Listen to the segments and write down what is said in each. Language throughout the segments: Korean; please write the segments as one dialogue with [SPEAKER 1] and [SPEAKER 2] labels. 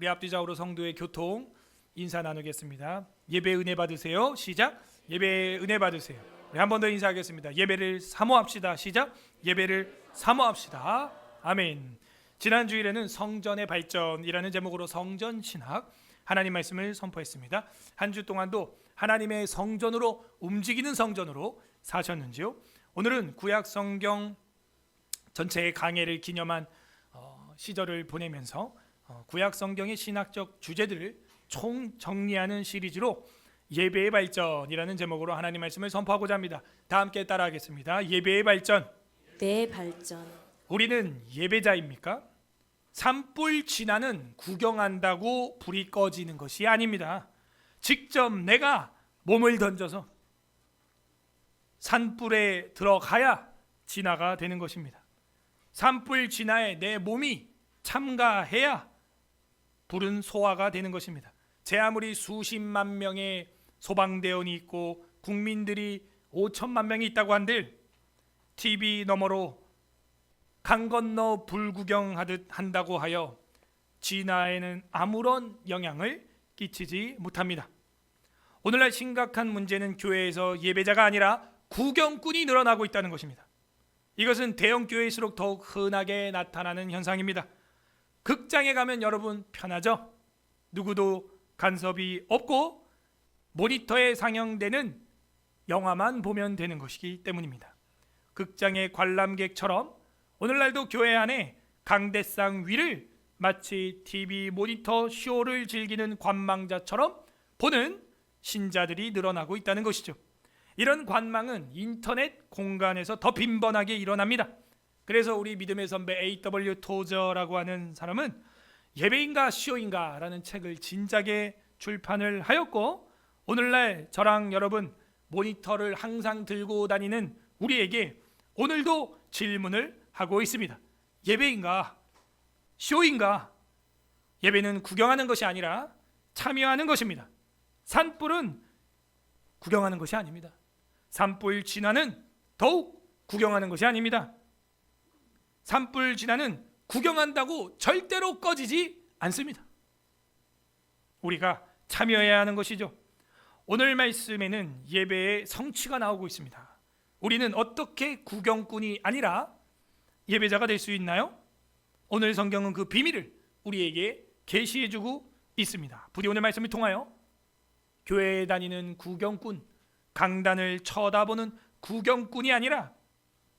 [SPEAKER 1] 우리 앞뒤좌우로 성도의 교통 인사 나누겠습니다. 예배 은혜 받으세요. 시작. 예배 은혜 받으세요. 우리 한 번 더 인사하겠습니다. 예배를 사모합시다. 시작. 예배를 사모합시다. 아멘. 지난 주일에는 성전의 발전이라는 제목으로 성전 신학 하나님 말씀을 선포했습니다. 한 주 동안도 하나님의 성전으로 움직이는 성전으로 사셨는지요? 오늘은 구약 성경 전체의 강해를 기념한 시절을 보내면서 구약 성경의 신학적 주제들을 총 정리하는 시리즈로 예배의 발전이라는 제목으로 하나님 말씀을 선포하고자 합니다. 다 함께 따라하겠습니다. 예배의 발전.
[SPEAKER 2] 내 발전.
[SPEAKER 1] 우리는 예배자입니까? 산불 진화는 구경한다고 불이 꺼지는 것이 아닙니다. 직접 내가 몸을 던져서 산불에 들어가야 진화가 되는 것입니다. 산불 진화에 내 몸이 참가해야 불은 소화가 되는 것입니다. 제 아무리 수십만 명의 소방대원이 있고 국민들이 5천만 명이 있다고 한들 TV 너머로 강 건너 불 구경하듯 한다고 하여 진화에는 아무런 영향을 끼치지 못합니다. 오늘날 심각한 문제는 교회에서 예배자가 아니라 구경꾼이 늘어나고 있다는 것입니다. 이것은 대형 교회일수록 더욱 흔하게 나타나는 현상입니다. 극장에 가면 여러분 편하죠? 누구도 간섭이 없고 모니터에 상영되는 영화만 보면 되는 것이기 때문입니다. 극장의 관람객처럼 오늘날도 교회 안에 강대상 위를 마치 TV 모니터 쇼를 즐기는 관망자처럼 보는 신자들이 늘어나고 있다는 것이죠. 이런 관망은 인터넷 공간에서 더 빈번하게 일어납니다. 그래서 우리 믿음의 선배 A.W. 토저라고 하는 사람은 예배인가 쇼인가 라는 책을 진작에 출판을 하였고, 오늘날 저랑 여러분 모니터를 항상 들고 다니는 우리에게 오늘도 질문을 하고 있습니다. 예배인가 쇼인가? 예배는 구경하는 것이 아니라 참여하는 것입니다. 산불은 구경하는 것이 아닙니다. 산불 진화는 더욱 구경하는 것이 아닙니다. 산불 진화는 구경한다고 절대로 꺼지지 않습니다. 우리가 참여해야 하는 것이죠. 오늘 말씀에는 예배의 성취가 나오고 있습니다. 우리는 어떻게 구경꾼이 아니라 예배자가 될 수 있나요? 오늘 성경은 그 비밀을 우리에게 계시해주고 있습니다. 부디 오늘 말씀을 통하여 교회에 다니는 구경꾼, 강단을 쳐다보는 구경꾼이 아니라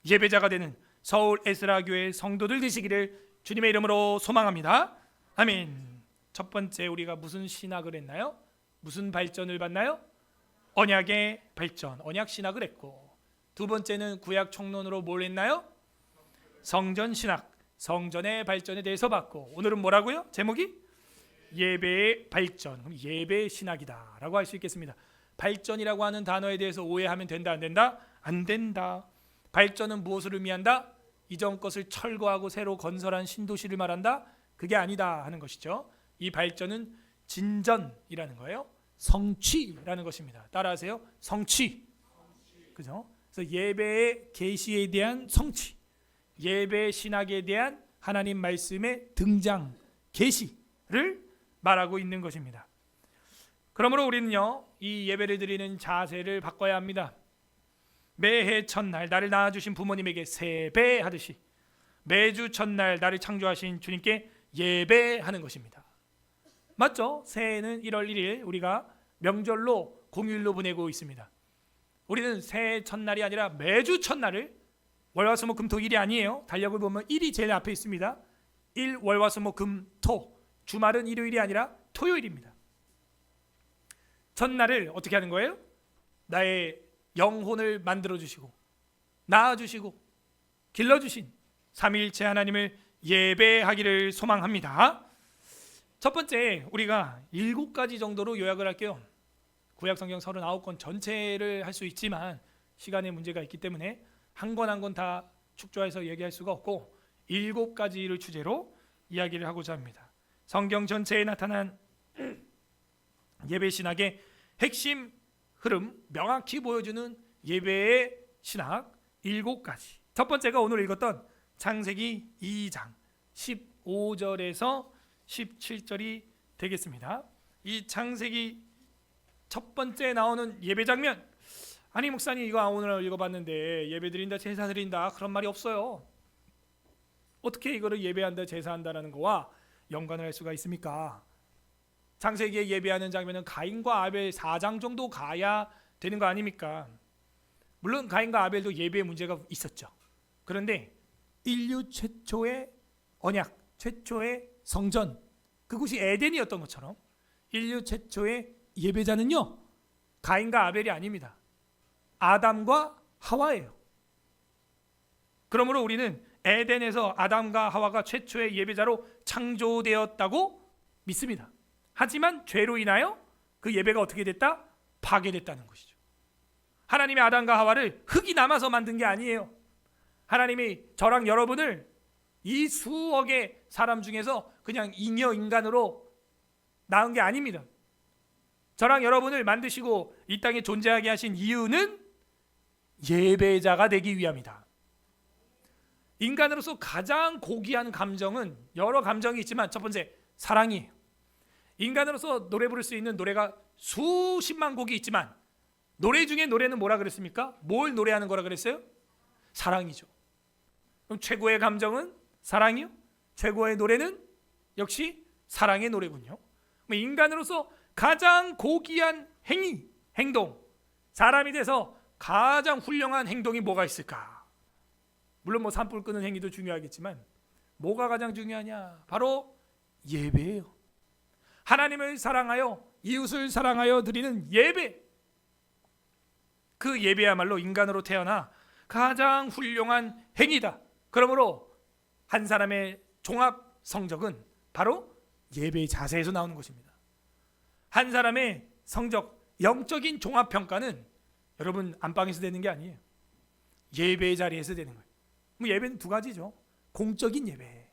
[SPEAKER 1] 예배자가 되는 서울 에스라교회 성도들 되시기를 주님의 이름으로 소망합니다. 아멘. 첫 번째 우리가 무슨 신학을 했나요? 무슨 발전을 받나요? 언약의 발전, 언약 신학을 했고, 두 번째는 구약 총론으로 뭘 했나요? 성전 신학, 성전의 발전에 대해서 봤고, 오늘은 뭐라고요? 제목이 예배의 발전, 예배 신학이다 라고 할 수 있겠습니다. 발전이라고 하는 단어에 대해서 오해하면 된다 안 된다? 안 된다. 발전은 무엇을 의미한다? 이전 것을 철거하고 새로 건설한 신도시를 말한다? 그게 아니다 하는 것이죠. 이 발전은 진전이라는 거예요. 성취라는 것입니다. 따라하세요. 성취. 그죠? 그래서 예배의 계시에 대한 성취, 예배 신학에 대한 하나님 말씀의 등장, 계시를 말하고 있는 것입니다. 그러므로 우리는요, 이 예배를 드리는 자세를 바꿔야 합니다. 매해 첫날 나를 낳아주신 부모님에게 세배하듯이 매주 첫날 나를 창조하신 주님께 예배하는 것입니다. 맞죠? 새해는 1월 1일 우리가 명절로 공휴일로 보내고 있습니다. 우리는 새해 첫날이 아니라 매주 첫날을, 월화수목금토일이 아니에요. 달력을 보면 1이 제일 앞에 있습니다. 1 월화수목금토, 주말은 일요일이 아니라 토요일입니다. 첫날을 어떻게 하는 거예요? 나의 영혼을 만들어주시고 낳아주시고 길러주신 삼위일체 하나님을 예배하기를 소망합니다. 첫 번째 우리가 7가지 정도로 요약을 할게요. 구약성경 39권 전체를 할 수 있지만 시간의 문제가 있기 때문에 한 권 한 권 다 축조해서 얘기할 수가 없고 7가지를 주제로 이야기를 하고자 합니다. 성경 전체에 나타난 예배 신학의 핵심 흐름, 명확히 보여주는 예배의 신학 7가지. 첫 번째가 오늘 읽었던 창세기 2장 15절에서 17절이 되겠습니다. 이 창세기 첫 번째 나오는 예배 장면, 아니 목사님 이거 오늘 읽어봤는데 예배 드린다 제사 드린다 그런 말이 없어요. 어떻게 이거를 예배한다 제사한다라는 거와 연관을 할 수가 있습니까? 창세기에 예배하는 장면은 가인과 아벨 4장 정도 가야 되는 거 아닙니까? 물론 가인과 아벨도 예배에 문제가 있었죠. 그런데 인류 최초의 언약, 최초의 성전, 그곳이 에덴이었던 것처럼 인류 최초의 예배자는요 가인과 아벨이 아닙니다. 아담과 하와예요. 그러므로 우리는 에덴에서 아담과 하와가 최초의 예배자로 창조되었다고 믿습니다. 하지만 죄로 인하여 그 예배가 어떻게 됐다? 파괴됐다는 것이죠. 하나님이 아담과 하와를 흙이 남아서 만든 게 아니에요. 하나님이 저랑 여러분을 이 수억의 사람 중에서 그냥 잉여 인간으로 낳은 게 아닙니다. 저랑 여러분을 만드시고 이 땅에 존재하게 하신 이유는 예배자가 되기 위함이다. 인간으로서 가장 고귀한 감정은 여러 감정이 있지만 첫 번째 사랑이에요. 인간으로서 노래 부를 수 있는 노래가 수십만 곡이 있지만 노래 중에 노래는 뭐라 그랬습니까? 뭘 노래하는 거라 그랬어요? 사랑이죠. 그럼 최고의 감정은 사랑이요? 최고의 노래는 역시 사랑의 노래군요. 인간으로서 가장 고귀한 행위, 행동, 사람이 돼서 가장 훌륭한 행동이 뭐가 있을까? 물론 뭐 산불 끄는 행위도 중요하겠지만 뭐가 가장 중요하냐? 바로 예배예요. 하나님을 사랑하여 이웃을 사랑하여 드리는 예배. 그 예배야말로 인간으로 태어나 가장 훌륭한 행위다. 그러므로 한 사람의 종합 성적은 바로 예배의 자세에서 나오는 것입니다. 한 사람의 성적, 영적인 종합 평가는 여러분 안방에서 되는 게 아니에요. 예배의 자리에서 되는 거예요. 예배는 두 가지죠. 공적인 예배.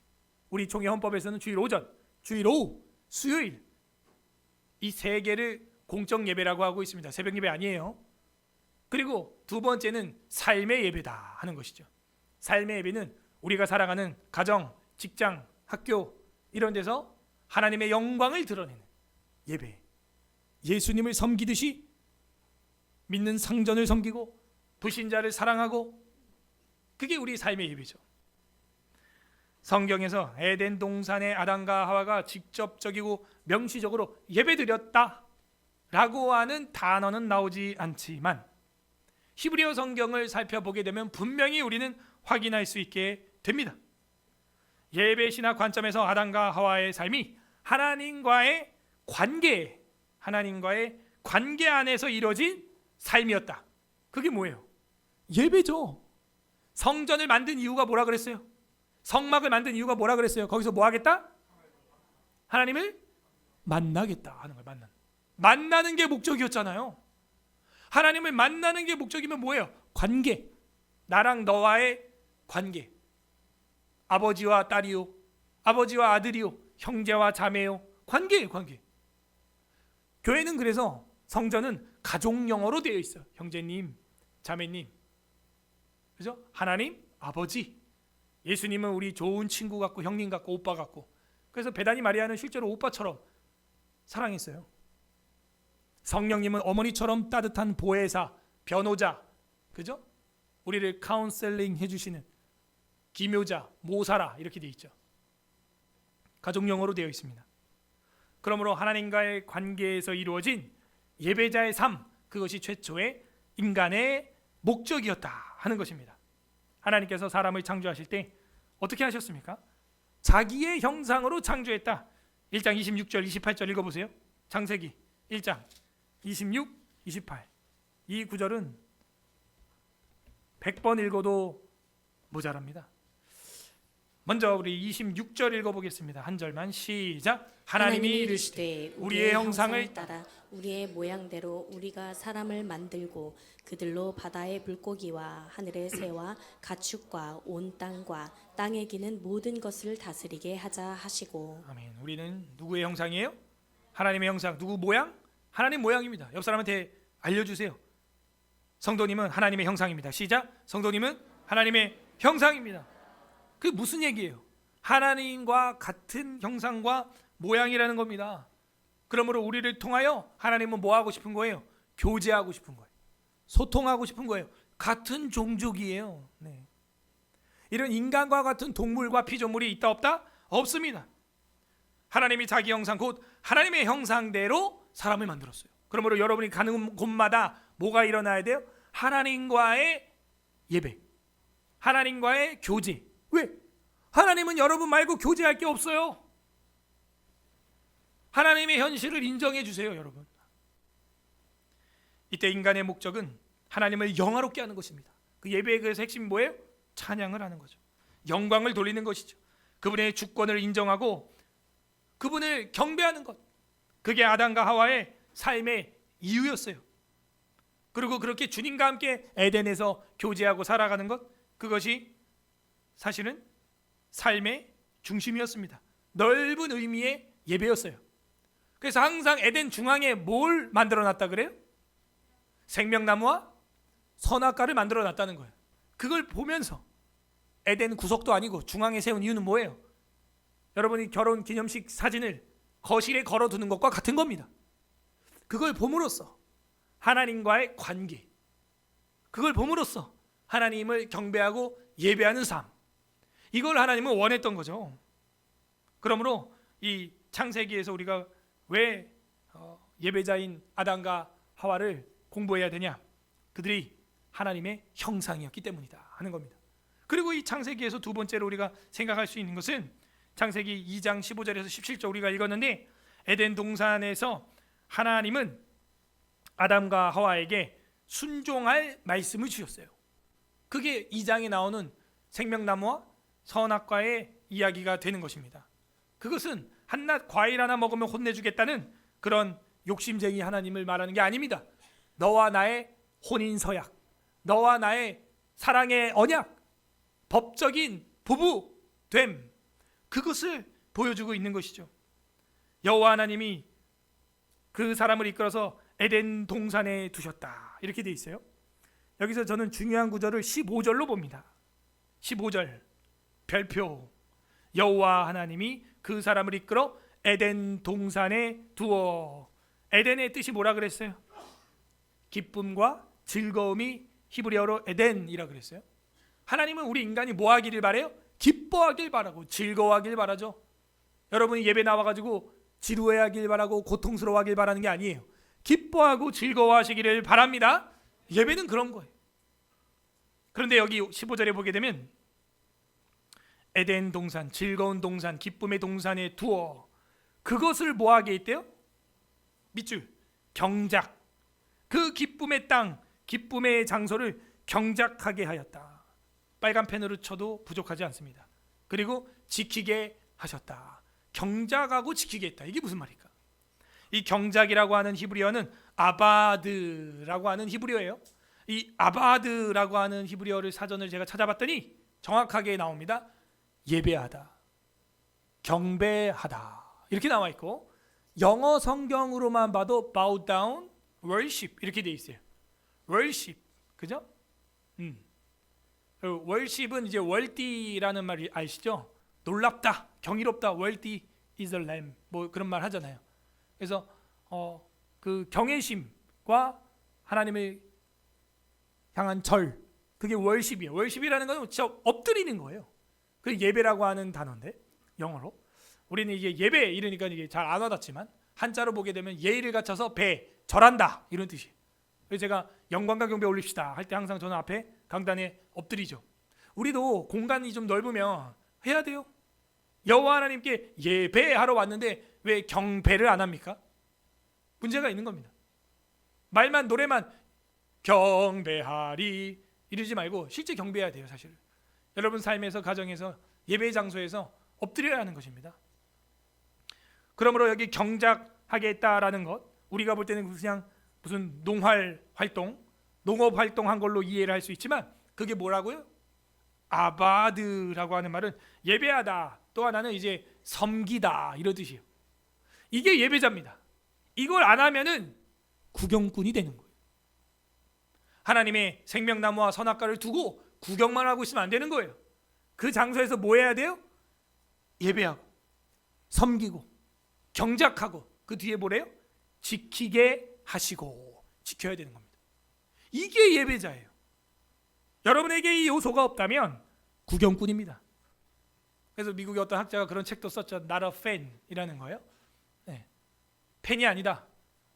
[SPEAKER 1] 우리 총회 헌법에서는 주일 오전, 주일 오후, 수요일 이 세 개를 공적 예배라고 하고 있습니다. 새벽 예배 아니에요. 그리고 두 번째는 삶의 예배다 하는 것이죠. 삶의 예배는 우리가 살아가는 가정, 직장, 학교 이런 데서 하나님의 영광을 드러내는 예배. 예수님을 섬기듯이 믿는 상전을 섬기고 불신자를 사랑하고 그게 우리 삶의 예배죠. 성경에서 에덴 동산의 아담과 하와가 직접적이고 명시적으로 예배드렸다라고 하는 단어는 나오지 않지만 히브리어 성경을 살펴보게 되면 분명히 우리는 확인할 수 있게 됩니다. 예배 신학 관점에서 아담과 하와의 삶이 하나님과의 관계 안에서 이루어진 삶이었다. 그게 뭐예요? 예배죠. 성전을 만든 이유가 뭐라 그랬어요? 성막을 만든 이유가 뭐라 그랬어요? 거기서 뭐 하겠다? 하나님을 만나겠다 하는 거예요. 만나는 게 목적이었잖아요. 하나님을 만나는 게 목적이면 뭐예요? 관계. 나랑 너와의 관계. 아버지와 딸이요, 아버지와 아들이요, 형제와 자매요. 관계예요, 관계. 교회는 그래서 성전은 가족 영어로 되어 있어요. 형제님, 자매님. 그죠? 하나님, 아버지. 예수님은 우리 좋은 친구 같고 형님 같고 오빠 같고. 그래서 베다니 마리아는 실제로 오빠처럼 사랑했어요. 성령님은 어머니처럼 따뜻한 보혜사, 변호자, 그죠? 우리를 카운셀링 해주시는 기묘자, 모사라 이렇게 되어 있죠. 가족 용어로 되어 있습니다. 그러므로 하나님과의 관계에서 이루어진 예배자의 삶, 그것이 최초의 인간의 목적이었다 하는 것입니다. 하나님께서 사람을 창조하실 때 어떻게 하셨습니까? 자기의 형상으로 창조했다. 1장 26절 28절 읽어보세요. 창세기 1장 26, 28. 이 구절은 100번 읽어도 모자랍니다. 먼저 우리 26절 읽어보겠습니다. 한 절만 시작. 하나님이 이르시되 우리의 형상을
[SPEAKER 2] 따라 우리의 모양대로 우리가 사람을 만들고 그들로 바다의 물고기와 하늘의 새와 가축과 온 땅과 땅에 기는 모든 것을 다스리게 하자 하시고.
[SPEAKER 1] 아멘. 우리는 누구의 형상이에요? 하나님의 형상. 누구 모양? 하나님 모양입니다. 옆 사람한테 알려주세요. 성도님은 하나님의 형상입니다. 시작. 성도님은 하나님의 형상입니다. 그게 무슨 얘기예요? 하나님과 같은 형상과 모양이라는 겁니다. 그러므로 우리를 통하여 하나님은 뭐 하고 싶은 거예요? 교제하고 싶은 거예요. 소통하고 싶은 거예요. 같은 종족이에요. 네. 이런 인간과 같은 동물과 피조물이 있다 없다? 없습니다. 하나님이 자기 형상 곧 하나님의 형상대로 사람을 만들었어요. 그러므로 여러분이 가는 곳마다 뭐가 일어나야 돼요? 하나님과의 예배, 하나님과의 교제. 왜? 하나님은 여러분 말고 교제할 게 없어요. 하나님의 현실을 인정해 주세요, 여러분. 이때 인간의 목적은 하나님을 영화롭게 하는 것입니다. 그 예배의 그래서 핵심이 뭐예요? 찬양을 하는 거죠. 영광을 돌리는 것이죠. 그분의 주권을 인정하고 그분을 경배하는 것. 그게 아담과 하와의 삶의 이유였어요. 그리고 그렇게 주님과 함께 에덴에서 교제하고 살아가는 것, 그것이 사실은 삶의 중심이었습니다. 넓은 의미의 예배였어요. 그래서 항상 에덴 중앙에 뭘 만들어 놨다 그래요? 생명나무와 선악과를 만들어 놨다는 거예요. 그걸 보면서 에덴 구석도 아니고 중앙에 세운 이유는 뭐예요? 여러분이 결혼 기념식 사진을 거실에 걸어두는 것과 같은 겁니다. 그걸 봄으로써 하나님과의 관계, 그걸 봄으로써 하나님을 경배하고 예배하는 삶, 이걸 하나님은 원했던 거죠. 그러므로 이 창세기에서 우리가 왜 예배자인 아담과 하와를 공부해야 되냐? 그들이 하나님의 형상이었기 때문이다 하는 겁니다. 그리고 이 창세기에서 두 번째로 우리가 생각할 수 있는 것은 창세기 2장 15절에서 17절 우리가 읽었는데, 에덴 동산에서 하나님은 아담과 하와에게 순종할 말씀을 주셨어요. 그게 2장에 나오는 생명나무와 선악과의 이야기가 되는 것입니다. 그것은 한낱 과일 하나 먹으면 혼내주겠다는 그런 욕심쟁이 하나님을 말하는 게 아닙니다. 너와 나의 혼인서약, 너와 나의 사랑의 언약, 법적인 부부됨, 그것을 보여주고 있는 것이죠. 여호와 하나님이 그 사람을 이끌어서 에덴 동산에 두셨다, 이렇게 돼 있어요. 여기서 저는 중요한 구절을 15절로 봅니다. 15절 별표, 여호와 하나님이 그 사람을 이끌어 에덴 동산에 두어. 에덴의 뜻이 뭐라 그랬어요? 기쁨과 즐거움이 히브리어로 에덴이라 그랬어요. 하나님은 우리 인간이 뭐 하기를 바래요? 기뻐하길 바라고 즐거워하길 바라죠. 여러분이 예배 나와가지고 지루해하길 바라고 고통스러워하길 바라는 게 아니에요. 기뻐하고 즐거워하시기를 바랍니다. 예배는 그런 거예요. 그런데 여기 15절에 보게 되면 에덴 동산, 즐거운 동산, 기쁨의 동산에 두어, 그것을 뭐하게 있대요? 밑줄, 경작, 그 기쁨의 땅, 기쁨의 장소를 경작하게 하였다. 빨간 펜으로 쳐도 부족하지 않습니다. 그리고 지키게 하셨다. 경작하고 지키게 했다. 이게 무슨 말일까? 이 경작이라고 하는 히브리어는 아바드라고 하는 히브리어예요. 이 아바드라고 하는 히브리어를 사전을 제가 찾아봤더니 정확하게 나옵니다. 예배하다, 경배하다, 이렇게 나와 있고, 영어 성경으로만 봐도 bow down, worship 이렇게 돼 있어요. worship, 그죠? worship은 이제 월띠라는 말이 아시죠? 놀랍다, 경이롭다, 월띠 is a lamb, 뭐 그런 말 하잖아요. 그래서 그 경외심과 하나님을 향한 절, 그게 월십이에요. 월십이라는 건 진짜 엎드리는 거예요. 그 예배라고 하는 단어인데 영어로 우리는 이게 예배 이러니까 이게 잘 안 와닿지만 한자로 보게 되면 예의를 갖춰서 배, 절한다, 이런 뜻이에요. 그래서 제가 영광과 경배 올립시다 할 때 항상 저는 앞에 강단에 엎드리죠. 우리도 공간이 좀 넓으면 해야 돼요. 여호와 하나님께 예배하러 왔는데 왜 경배를 안 합니까? 문제가 있는 겁니다. 말만, 노래만 경배하리 이러지 말고 실제 경배해야 돼요. 사실 여러분 삶에서, 가정에서, 예배 장소에서 엎드려야 하는 것입니다. 그러므로 여기 경작하게 했다라는 것, 우리가 볼 때는 그냥 무슨 농활 활동, 농업 활동한 걸로 이해를 할 수 있지만 그게 뭐라고요? 아바드라고 하는 말은 예배하다, 또 하나는 이제 섬기다, 이런 뜻이에요. 이게 예배자입니다. 이걸 안 하면은 구경꾼이 되는 거예요. 하나님의 생명나무와 선악과를 두고 구경만 하고 있으면 안 되는 거예요. 그 장소에서 뭐 해야 돼요? 예배하고 섬기고 경작하고 그 뒤에 뭐래요? 지키게 하시고, 지켜야 되는 겁니다. 이게 예배자예요. 여러분에게 이 요소가 없다면 구경꾼입니다. 그래서 미국의 어떤 학자가 그런 책도 썼죠. Not a fan이라는 거예요. 네. 팬이 아니다.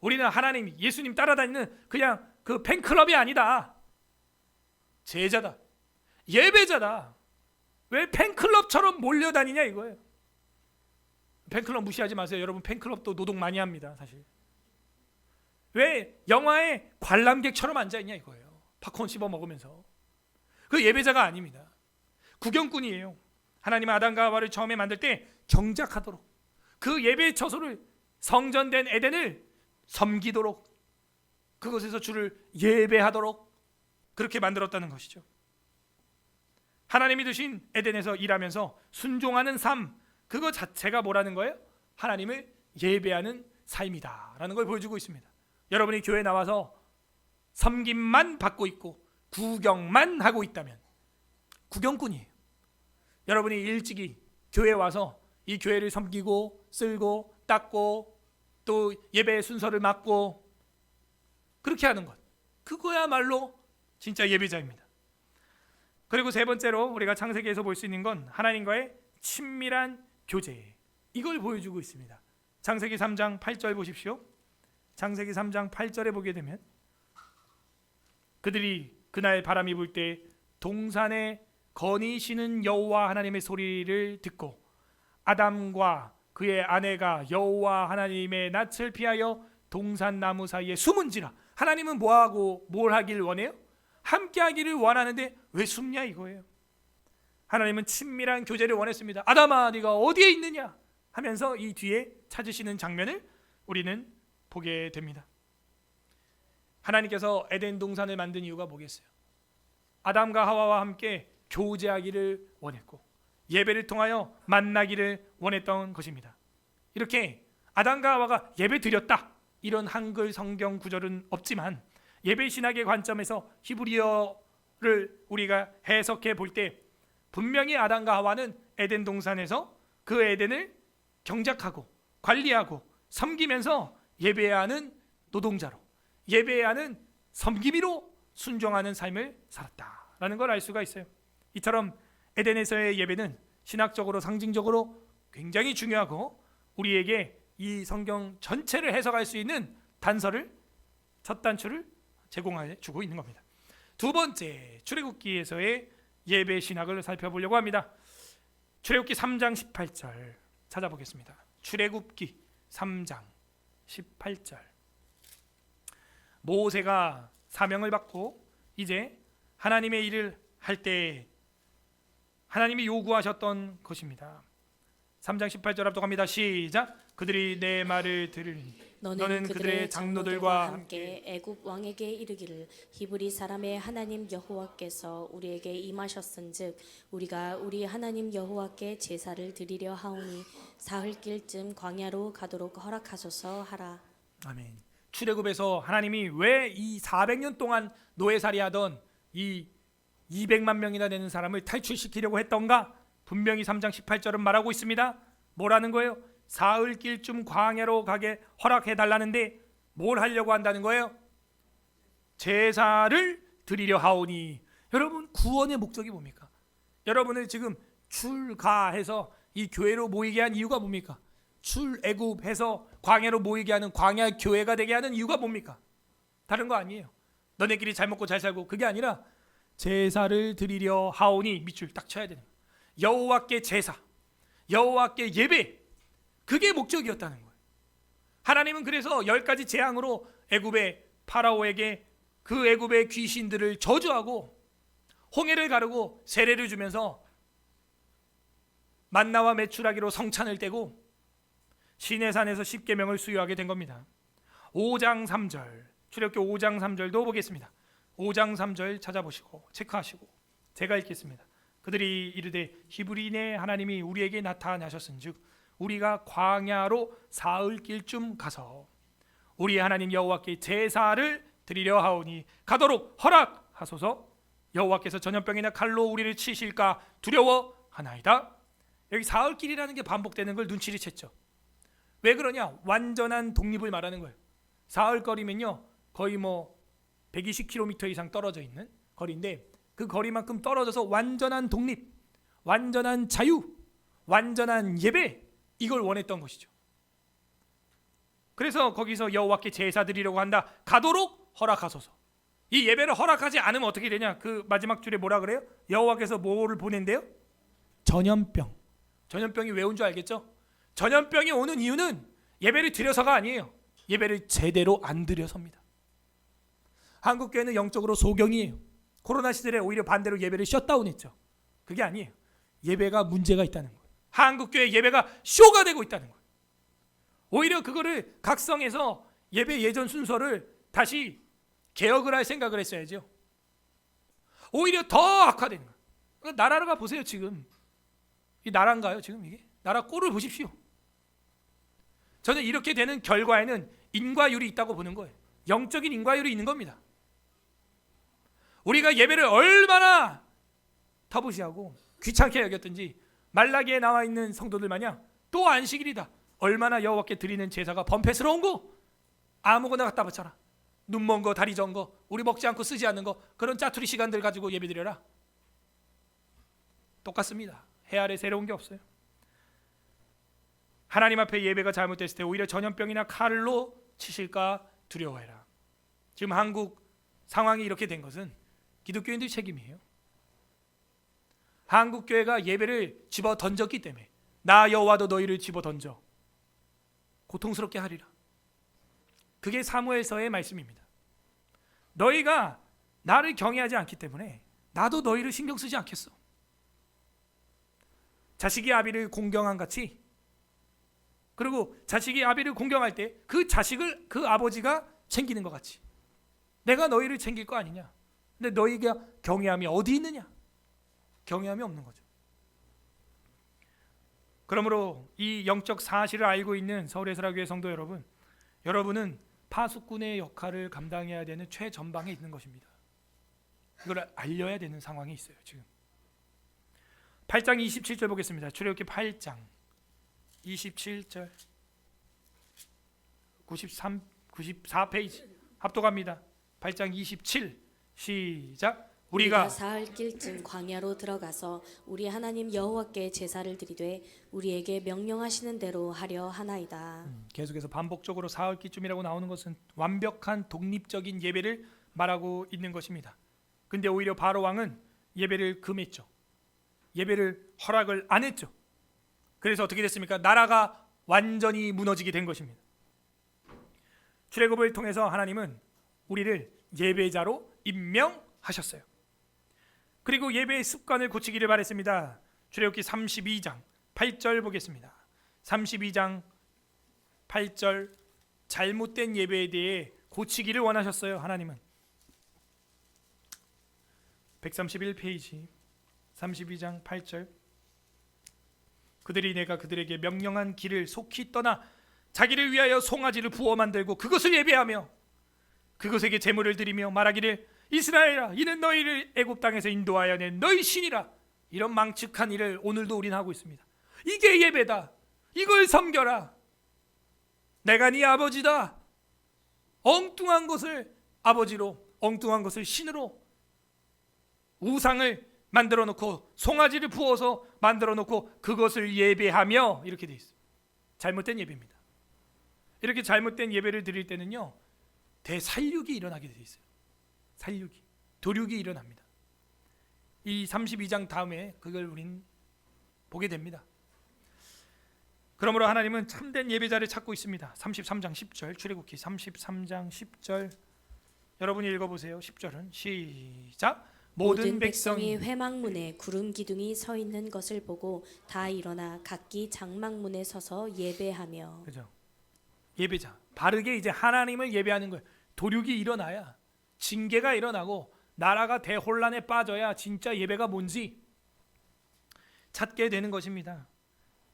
[SPEAKER 1] 우리는 하나님, 예수님 따라다니는 그냥 그 팬클럽이 아니다. 제자다. 예배자다. 왜 팬클럽처럼 몰려다니냐 이거예요. 팬클럽 무시하지 마세요. 여러분 팬클럽도 노동 많이 합니다. 사실. 왜 영화에 관람객처럼 앉아있냐 이거예요. 팝콘 씹어 먹으면서. 그 예배자가 아닙니다. 구경꾼이에요. 하나님은 아담과 하와를 처음에 만들 때 경작하도록, 그 예배의 처소를, 성전된 에덴을 섬기도록, 그곳에서 주를 예배하도록 그렇게 만들었다는 것이죠. 하나님이 두신 에덴에서 일하면서 순종하는 삶, 그거 자체가 뭐라는 거예요? 하나님을 예배하는 삶이다 라는 걸 보여주고 있습니다. 여러분이 교회 나와서 섬김만 받고 있고 구경만 하고 있다면 구경꾼이에요. 여러분이 일찍이 교회에 와서 이 교회를 섬기고 쓸고 닦고 또 예배의 순서를 맡고 그렇게 하는 것, 그거야말로 진짜 예배자입니다. 그리고 세 번째로 우리가 창세기에서 볼 수 있는 건 하나님과의 친밀한 교제, 이걸 보여주고 있습니다. 창세기 3장 8절 보십시오. 창세기 3장 8절에 보게 되면 그들이 그날 바람이 불 때 동산에 거니시는 여호와 하나님의 소리를 듣고 아담과 그의 아내가 여호와 하나님의 낯을 피하여 동산 나무 사이에 숨은지라. 하나님은 뭐하고 뭘 하길 원해요? 함께 하기를 원하는데 왜 숨냐 이거예요. 하나님은 친밀한 교제를 원했습니다. 아담아 네가 어디에 있느냐 하면서 이 뒤에 찾으시는 장면을 우리는 보게 됩니다. 하나님께서 에덴 동산을 만든 이유가 뭐겠어요? 아담과 하와와 함께 교제하기를 원했고 예배를 통하여 만나기를 원했던 것입니다. 이렇게 아담과 하와가 예배 드렸다 이런 한글 성경 구절은 없지만 예배 신학의 관점에서 히브리어를 우리가 해석해 볼 때 분명히 아담과 하와는 에덴 동산에서 그 에덴을 경작하고 관리하고 섬기면서 예배하는 노동자로, 예배하는 섬김이로 순종하는 삶을 살았다라는 걸 알 수가 있어요. 이처럼 에덴에서의 예배는 신학적으로 상징적으로 굉장히 중요하고 우리에게 이 성경 전체를 해석할 수 있는 단서를, 첫 단추를 제공해 주고 있는 겁니다. 두 번째, 출애굽기에서의 예배 신학을 살펴보려고 합니다. 출애굽기 3장 18절 찾아보겠습니다. 출애굽기 3장 18절. 모세가 사명을 받고 이제 하나님의 일을 할 때 하나님이 요구하셨던 것입니다. 3장 18절 합독합니다. 시작. 그들이 내 말을 들으니 너는 그들의 장로들과 함께
[SPEAKER 2] 애굽 왕에게 이르기를 히브리 사람의 하나님 여호와께서 우리에게 임하셨은즉 우리가 우리 하나님 여호와께 제사를 드리려 하오니 사흘길쯤 광야로 가도록 허락하소서 하라.
[SPEAKER 1] 아멘. 출애굽에서 하나님이 왜 이 400년 동안 노예살이하던 이 200만 명이나 되는 사람을 탈출시키려고 했던가? 분명히 3장 18절은 말하고 있습니다. 뭐라는 거예요? 사흘길쯤 광야로 가게 허락해 달라는데 뭘 하려고 한다는 거예요? 제사를 드리려 하오니. 여러분 구원의 목적이 뭡니까? 여러분을 지금 출가해서 이 교회로 모이게 한 이유가 뭡니까? 출애굽해서 광야로 모이게 하는 광야 교회가 되게 하는 이유가 뭡니까? 다른 거 아니에요. 너네끼리 잘 먹고 잘 살고 그게 아니라 제사를 드리려 하오니 밑줄 딱 쳐야 되는 거예요. 여호와께 제사, 여호와께 예배, 그게 목적이었다는 거예요. 하나님은 그래서 10가지 재앙으로 애굽의 파라오에게 그 애굽의 귀신들을 저주하고 홍해를 가르고 세례를 주면서 만나와 메추라기로 성찬을 떼고 시내산에서 십계명을 수여하게 된 겁니다. 5장 3절, 출애굽기 5장 3절도 보겠습니다. 5장 3절 찾아보시고 체크하시고 제가 읽겠습니다. 그들이 이르되 히브리인의 하나님이 우리에게 나타나셨은즉 우리가 광야로 사흘길쯤 가서 우리 하나님 여호와께 제사를 드리려 하오니 가도록 허락하소서. 여호와께서 전염병이나 칼로 우리를 치실까 두려워하나이다. 여기 사흘길이라는 게 반복되는 걸 눈치를 챘죠. 왜 그러냐? 완전한 독립을 말하는 거예요. 사흘거리면요 거의 120km 이상 떨어져 있는 거리인데, 그 거리만큼 떨어져서 완전한 독립, 완전한 자유, 완전한 예배, 이걸 원했던 것이죠. 그래서 거기서 여호와께 제사 드리려고 한다. 가도록 허락하소서. 이 예배를 허락하지 않으면 어떻게 되냐? 그 마지막 줄에 뭐라 그래요? 여호와께서 뭐를 보낸대요? 전염병. 전염병이 왜 온 줄 알겠죠? 전염병이 오는 이유는 예배를 드려서가 아니에요. 예배를 제대로 안 드려서입니다. 한국교회는 영적으로 소경이에요. 코로나 시절에 오히려 반대로 예배를 셧다운했죠. 그게 아니에요. 예배가 문제가 있다는 거예요. 한국교회 예배가 쇼가 되고 있다는 거예요. 오히려 그거를 각성해서 예배 예전 순서를 다시 개혁을 할 생각을 했어야죠. 오히려 더 악화되는 거예요. 그러니까 나라가 보세요. 지금 이 나라인가요? 지금 이게 나라 꼴을 보십시오. 저는 이렇게 되는 결과에는 인과율이 있다고 보는 거예요. 영적인 인과율이 있는 겁니다. 우리가 예배를 얼마나 터부시하고 귀찮게 여겼든지 말라기에 나와 있는 성도들 마냥 또 안식일이다, 얼마나 여호와께 드리는 제사가 범패스러운 거, 아무거나 갖다 바쳐라, 눈 먼 거 다리 전 거, 우리 먹지 않고 쓰지 않는 거, 그런 짜투리 시간들 가지고 예배 드려라. 똑같습니다. 해 아래 새로운 게 없어요. 하나님 앞에 예배가 잘못됐을 때 오히려 전염병이나 칼로 치실까 두려워해라. 지금 한국 상황이 이렇게 된 것은 기독교인들 책임이에요. 한국 교회가 예배를 집어 던졌기 때문에 나 여호와도 너희를 집어 던져 고통스럽게 하리라. 그게 사무엘서의 말씀입니다. 너희가 나를 경외하지 않기 때문에 나도 너희를 신경 쓰지 않겠어. 자식이 아비를 공경한 같이, 그리고 자식이 아비를 공경할 때 그 자식을 그 아버지가 챙기는 것 같이 내가 너희를 챙길 거 아니냐. 근데 너희가 경외함이 어디 있느냐? 경외함이 없는 거죠. 그러므로 이 영적 사실을 알고 있는 서울예술학교의 성도 여러분, 여러분은 파수꾼의 역할을 감당해야 되는 최전방에 있는 것입니다. 이걸 알려야 되는 상황이 있어요. 지금 8장 27절 보겠습니다. 출애굽기 8장 27절 94페이지 합독합니다. 8장 27 시작. 우리가
[SPEAKER 2] 사흘길쯤 광야로 들어가서 우리 하나님 여호와께 제사를 드리되 우리에게 명령하시는 대로 하려 하나이다.
[SPEAKER 1] 계속해서 반복적으로 사흘기쯤이라고 나오는 것은 완벽한 독립적인 예배를 말하고 있는 것입니다. 근데 오히려 바로 왕은 예배를 금했죠. 예배를 허락을 안 했죠. 그래서 어떻게 됐습니까? 나라가 완전히 무너지게 된 것입니다. 출애굽을 통해서 하나님은 우리를 예배자로 임명하셨어요. 그리고 예배의 습관을 고치기를 바랬습니다. 출애굽기 32장 8절 보겠습니다. 32장 8절, 잘못된 예배에 대해 고치기를 원하셨어요. 하나님은 131페이지 32장 8절, 그들이 내가 그들에게 명령한 길을 속히 떠나 자기를 위하여 송아지를 부어 만들고 그것을 예배하며 그것에게 제물을 드리며 말하기를 이스라엘아, 이는 너희를 애굽 땅에서 인도하여 낸 너희 신이라. 이런 망측한 일을 오늘도 우리는 하고 있습니다. 이게 예배다. 이걸 섬겨라. 내가 네 아버지다. 엉뚱한 것을 아버지로, 엉뚱한 것을 신으로, 우상을 만들어 놓고 송아지를 부어서 만들어 놓고 그것을 예배하며, 이렇게 돼 있어요. 잘못된 예배입니다. 이렇게 잘못된 예배를 드릴 때는요, 대살육이 일어나게 돼 있어요. 살육이, 도륙이 일어납니다. 이 32장 다음에 그걸 우린 보게 됩니다. 그러므로 하나님은 참된 예배자를 찾고 있습니다. 33장 10절, 출애굽기 33장 10절, 여러분이 읽어보세요. 10절은 시작.
[SPEAKER 2] 모든 백성이 회막문에 구름 기둥이 서 있는 것을 보고 다 일어나 각기 장막문에 서서 예배하며.
[SPEAKER 1] 그죠? 예배자, 바르게 이제 하나님을 예배하는 거예요. 도륙이 일어나야, 징계가 일어나고 나라가 대혼란에 빠져야 진짜 예배가 뭔지 찾게 되는 것입니다.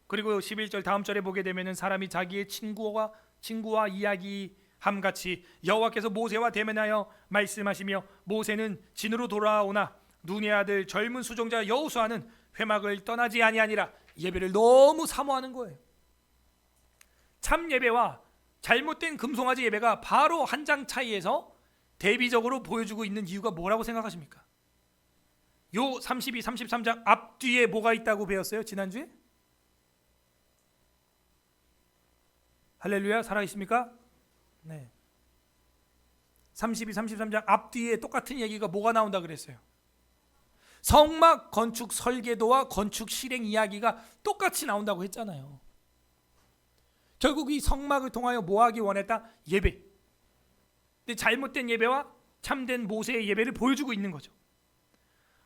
[SPEAKER 1] 그리고 11절 다음 절에 보게 되면은 사람이 자기의 친구와 이야기함 같이 여호와께서 모세와 대면하여 말씀하시며 모세는 진으로 돌아오나 눈의 아들 젊은 수종자 여호수아는 회막을 떠나지 아니하니라. 예배를 너무 사모하는 거예요. 참 예배와 잘못된 금송아지 예배가 바로 한 장 차이에서 대비적으로 보여주고 있는 이유가 뭐라고 생각하십니까? 요 32, 33장 앞뒤에 뭐가 있다고 배웠어요? 지난주에? 할렐루야, 살아있습니까? 네. 32, 33장 앞뒤에 똑같은 얘기가 뭐가 나온다 그랬어요? 성막 건축 설계도와 건축 실행 이야기가 똑같이 나온다고 했잖아요. 결국 이 성막을 통하여 뭐 하기 원했다? 예배. 근데 잘못된 예배와 참된 모세의 예배를 보여주고 있는 거죠.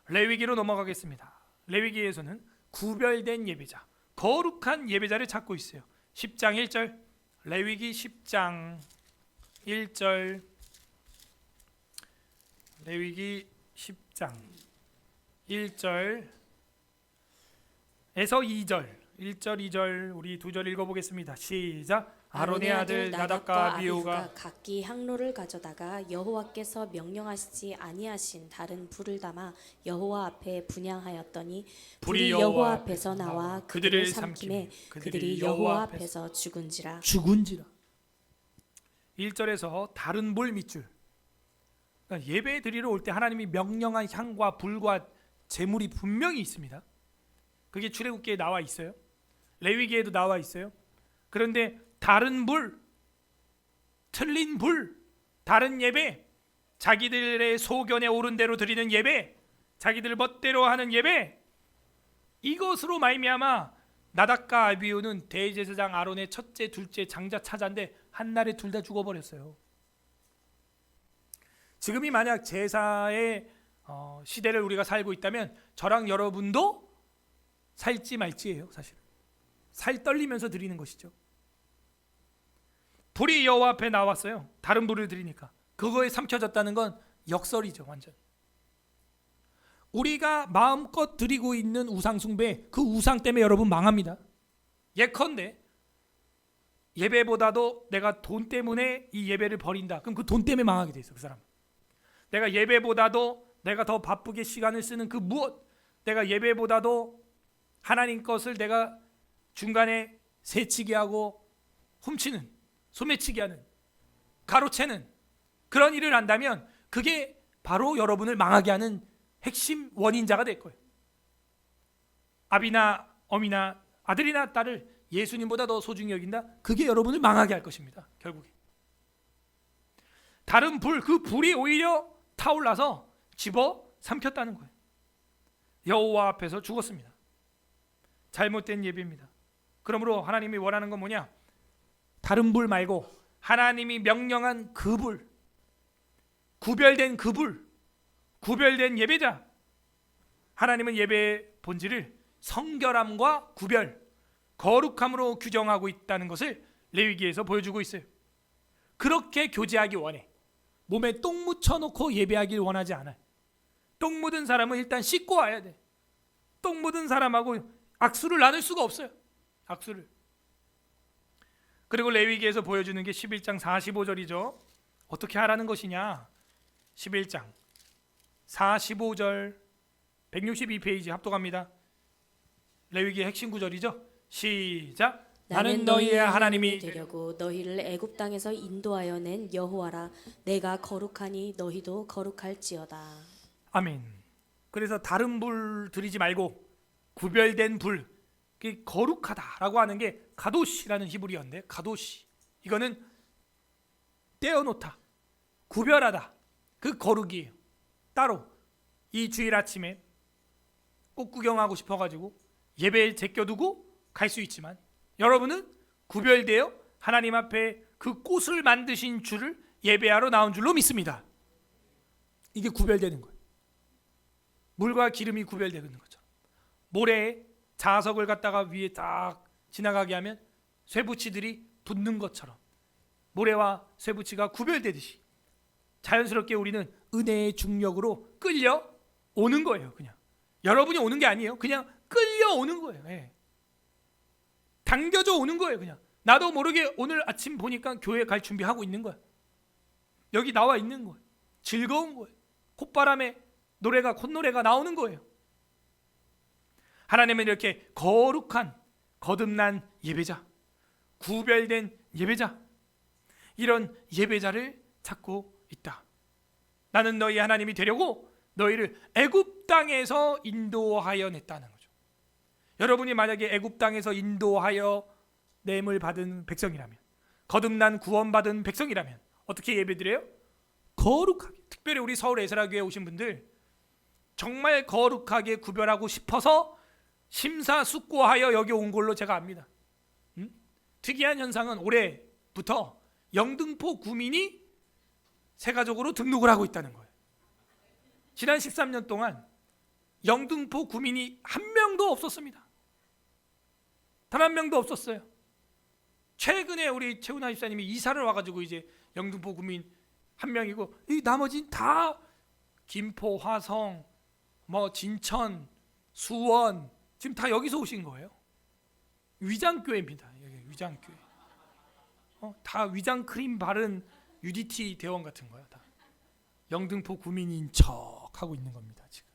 [SPEAKER 1] 레위기로 넘어가겠습니다. 레위기에서는 구별된 예배자, 거룩한 예배자를 찾고 있어요. 10장 1절, 레위기 10장 1절, 레위기 10장 1절에서 2절, 1절 2절 우리 두 절 읽어보겠습니다. 시작. 아론의 아들 나답과 아비후가
[SPEAKER 2] 각기 향로를 가져다가 여호와께서 명령하시지 아니하신 다른 불을 담아 여호와 앞에 분향하였더니 불이 여호와 앞에서 나와 그들을 삼키매 그들이 여호와 앞에서 죽은지라.
[SPEAKER 1] 1절에서 다른 불 밑줄. 그러니까 예배 드리러 올 때 하나님이 명령한 향과 불과 제물이 분명히 있습니다. 그게 출애굽기에 나와 있어요. 레위기에도 나와 있어요. 그런데 다른 불, 틀린 불, 다른 예배, 자기들의 소견에 오른 대로 드리는 예배, 자기들 멋대로 하는 예배, 이것으로 말미암아 나답과 아비후는 대제사장 아론의 첫째, 둘째 장자 차자인데 한날에 둘 다 죽어버렸어요. 지금이 만약 제사의 시대를 우리가 살고 있다면 저랑 여러분도 살지 말지예요. 사실 살 떨리면서 드리는 것이죠. 불이 여호와 앞에 나왔어요. 다른 불을 드리니까 그거에 삼켜졌다는 건 역설이죠. 완전 우리가 마음껏 드리고 있는 우상 숭배, 그 우상 때문에 여러분 망합니다. 예컨대 예배보다도 내가 돈 때문에 이 예배를 버린다. 그럼 그 돈 때문에 망하게 돼 있어. 그 사람. 내가 예배보다도 내가 더 바쁘게 시간을 쓰는 그 무엇, 내가 예배보다도 하나님 것을 내가 중간에 새치기 하고 훔치는, 소매치기 하는, 가로채는 그런 일을 한다면 그게 바로 여러분을 망하게 하는 핵심 원인자가 될 거예요. 아비나 어미나 아들이나 딸을 예수님보다 더 소중히 여긴다? 그게 여러분을 망하게 할 것입니다. 결국에 다른 불, 그 불이 오히려 타올라서 집어 삼켰다는 거예요. 여호와 앞에서 죽었습니다. 잘못된 예배입니다. 그러므로 하나님이 원하는 건 뭐냐? 다른 불 말고 하나님이 명령한 그 불, 구별된 그 불, 구별된 예배자. 하나님은 예배의 본질을 성결함과 구별, 거룩함으로 규정하고 있다는 것을 레위기에서 보여주고 있어요. 그렇게 교제하기 원해. 몸에 똥 묻혀놓고 예배하길 원하지 않아요. 똥 묻은 사람은 일단 씻고 와야 돼. 똥 묻은 사람하고 악수를 나눌 수가 없어요. 악수를. 그리고 레위기에서 보여주는 게 11장 45절이죠. 어떻게 하라는 것이냐? 11장 45절 162페이지 합독합니다. 레위기의 핵심 구절이죠. 시작. 나는 너희의 하나님이
[SPEAKER 2] 되려고 너희를 애굽 땅에서 인도하여 낸 여호와라. 내가 거룩하니 너희도 거룩할지어다.
[SPEAKER 1] 아멘. 그래서 다른 불 드리지 말고 구별된 불, 그게 거룩하다라고 하는 게 가도시라는 히브리어인데, 가도시, 이거는 떼어놓다, 구별하다, 그 거룩이에요. 따로 이 주일 아침에 꽃 구경하고 싶어가지고 예배에 제껴두고 갈 수 있지만 여러분은 구별되어 하나님 앞에 그 꽃을 만드신 주를 예배하러 나온 줄로 믿습니다. 이게 구별되는 거예요. 물과 기름이 구별되는 거죠. 모래에 자석을 갖다가 위에 딱 지나가게 하면 쇠붙이들이 붙는 것처럼 모래와 쇠붙이가 구별되듯이 자연스럽게 우리는 은혜의 중력으로 끌려 오는 거예요. 그냥 여러분이 오는 게 아니에요. 그냥 끌려오는 거예요. 예. 당겨져 오는 거예요. 그냥 나도 모르게 오늘 아침 보니까 교회 갈 준비하고 있는 거야. 여기 나와 있는 거예요. 즐거운 거예요. 콧바람에 노래가, 콧노래가 나오는 거예요. 하나님은 이렇게 거룩한 거듭난 예배자, 구별된 예배자, 이런 예배자를 찾고 있다. 나는 너희 하나님이 되려고 너희를 애굽 땅에서 인도하여 냈다는 거죠. 여러분이 만약에 애굽 땅에서 인도하여 냄을 받은 백성이라면, 거듭난 구원받은 백성이라면 어떻게 예배드려요? 거룩하게. 특별히 우리 서울 에스라교회 오신 분들 정말 거룩하게 구별하고 싶어서 심사숙고하여 여기 온 걸로 제가 압니다. 특이한 현상은 올해부터 영등포 구민이 세가족으로 등록을 하고 있다는 거예요. 지난 13년 동안 영등포 구민이 한 명도 없었습니다. 단 한 명도 없었어요. 최근에 우리 최훈아 집사님이 이사를 와가지고 이제 영등포 구민 한 명이고, 이 나머지는 다 김포, 화성, 뭐 진천, 수원, 지금 다 여기서 오신 거예요. 위장교회입니다. 여기 위장교회. 다 위장 크림 바른 UDT 대원 같은 거야. 다 영등포 구민인 척 하고 있는 겁니다 지금.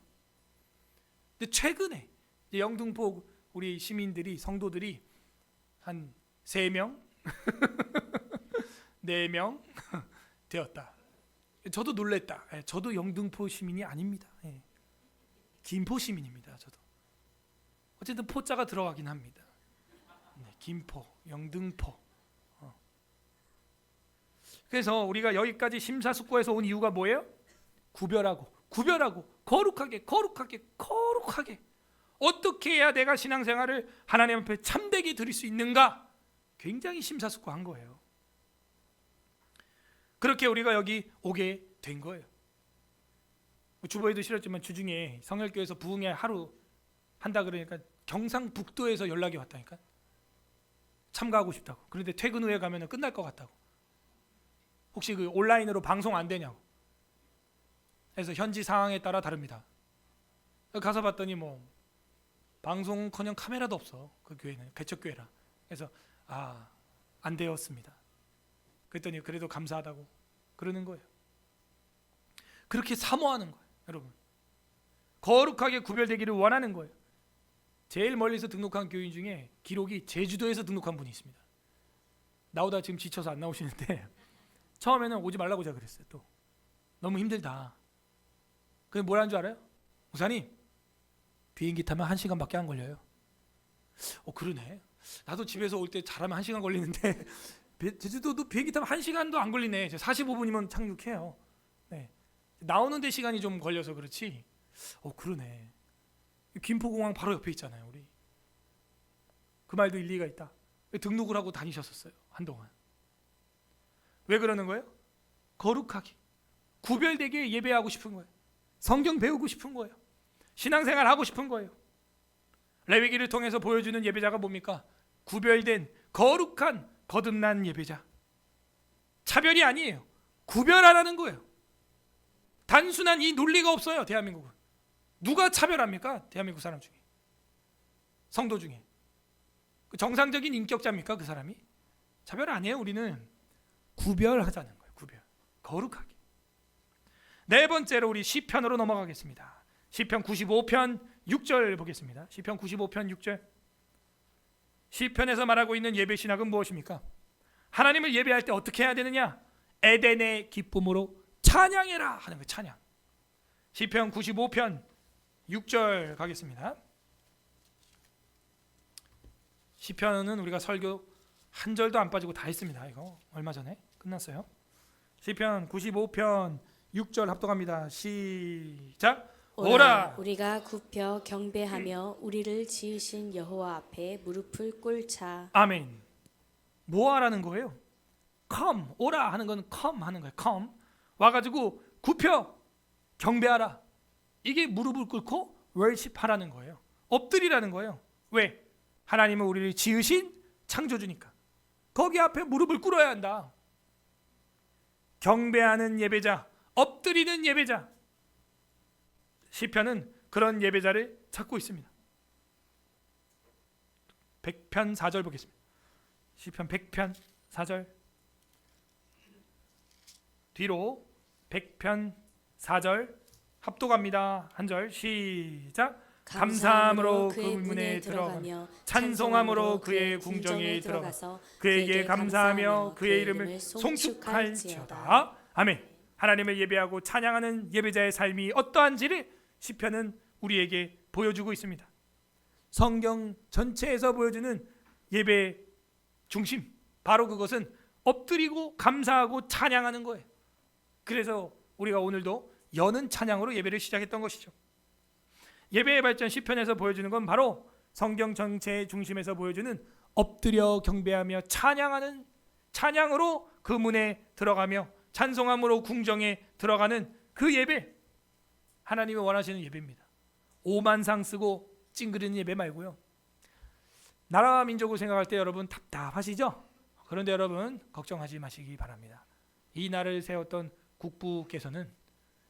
[SPEAKER 1] 근데 최근에 이제 영등포 우리 시민들이, 성도들이 한 3명, 4명 되었다. 저도 놀랬다. 저도 영등포 시민이 아닙니다. 김포 시민입니다. 저도. 어쨌든 포자가 들어가긴 합니다. 김포, 영등포. 그래서 우리가 여기까지 심사숙고해서 온 이유가 뭐예요? 구별하고 거룩하게 어떻게 해야 내가 신앙생활을 하나님 앞에 참되게 드릴 수 있는가? 굉장히 심사숙고한 거예요. 그렇게 우리가 여기 오게 된 거예요. 주보에도 실었지만 주중에 성결교회에서 부흥회 하루 한다 그러니까 경상북도에서 연락이 왔다니까. 참가하고 싶다고. 그런데 퇴근 후에 가면 끝날 것 같다고. 혹시 그 온라인으로 방송 안 되냐고. 그래서 현지 상황에 따라 다릅니다. 가서 봤더니 뭐 방송커녕 카메라도 없어. 그 교회는 개척교회라. 그래서 안 되었습니다. 그랬더니 그래도 감사하다고 그러는 거예요. 그렇게 사모하는 거예요, 여러분. 거룩하게 구별되기를 원하는 거예요. 제일 멀리서 등록한 교인 중에 기록이 제주도에서 등록한 분이 있습니다. 나오다 지금 지쳐서 안 나오시는데 처음에는 오지 말라고 제가 그랬어요. 또 너무 힘들다. 그게 뭐라는 줄 알아요? 목사님, 비행기 타면 1시간밖에 안 걸려요. 그러네. 나도 집에서 올 때 잘하면 1시간 걸리는데 제주도도 비행기 타면 1시간도 안 걸리네. 45분이면 착륙해요. 네. 나오는 데 시간이 좀 걸려서 그렇지. 그러네. 김포공항 바로 옆에 있잖아요, 우리. 그 말도 일리가 있다. 등록을 하고 다니셨었어요, 한동안. 왜 그러는 거예요? 거룩하게, 구별되게 예배하고 싶은 거예요. 성경 배우고 싶은 거예요. 신앙생활 하고 싶은 거예요. 레위기를 통해서 보여주는 예배자가 뭡니까? 구별된, 거룩한, 거듭난 예배자. 차별이 아니에요. 구별하라는 거예요. 단순한 이 논리가 없어요, 대한민국은. 누가 차별합니까? 대한민국 사람 중에. 성도 중에. 정상적인 인격자입니까? 그 사람이? 차별 안 해요. 우리는 구별하자는 거예요. 구별. 거룩하게. 네 번째로 우리 시편으로 넘어가겠습니다. 시편 95편 6절 보겠습니다. 시편 95편 6절. 시편에서 말하고 있는 예배 신학은 무엇입니까? 하나님을 예배할 때 어떻게 해야 되느냐? 에덴의 기쁨으로 찬양해라 하는 거예요. 찬양. 시편 95편 6절 가겠습니다. 시편은 우리가 설교 한 절도 안 빠지고 다 했습니다. 이거 얼마 전에 끝났어요. 시편 95편 6절 합독합니다. 시작. 오라.
[SPEAKER 2] 우리가 굽혀 경배하며 우리를 지으신 여호와 앞에 무릎을 꿇자.
[SPEAKER 1] 아멘. 뭐 하라는 거예요? come, 오라 하는 건 come 하는 거예요. come. 와가지고 굽혀 경배하라. 이게 무릎을 꿇고 worship 하라는 거예요. 엎드리라는 거예요. 왜? 하나님은 우리를 지으신 창조주니까. 거기 앞에 무릎을 꿇어야 한다. 경배하는 예배자, 엎드리는 예배자. 시편은 그런 예배자를 찾고 있습니다. 100편 4절 보겠습니다. 시편 100편 4절. 뒤로 100편 4절 합독합니다. 한 절 시작. 감사함으로 그 문에 들어가며 찬송함으로 그의 궁정에 들어가서 그에게 감사하며 그의 이름을 송축할지어다. 아멘. 하나님을 예배하고 찬양하는 예배자의 삶이 어떠한지를 시편은 우리에게 보여주고 있습니다. 성경 전체에서 보여주는 예배 중심, 바로 그것은 엎드리고 감사하고 찬양하는 거예요. 그래서 우리가 오늘도 여는 찬양으로 예배를 시작했던 것이죠. 예배의 발전 시편에서 보여주는 건 바로 성경 전체의 중심에서 보여주는 엎드려 경배하며 찬양하는, 찬양으로 그 문에 들어가며 찬송함으로 궁정에 들어가는 그 예배, 하나님이 원하시는 예배입니다. 오만상 쓰고 찡그리는 예배 말고요. 나라와 민족을 생각할 때 여러분 답답하시죠? 그런데 여러분 걱정하지 마시기 바랍니다. 이 나라를 세웠던 국부께서는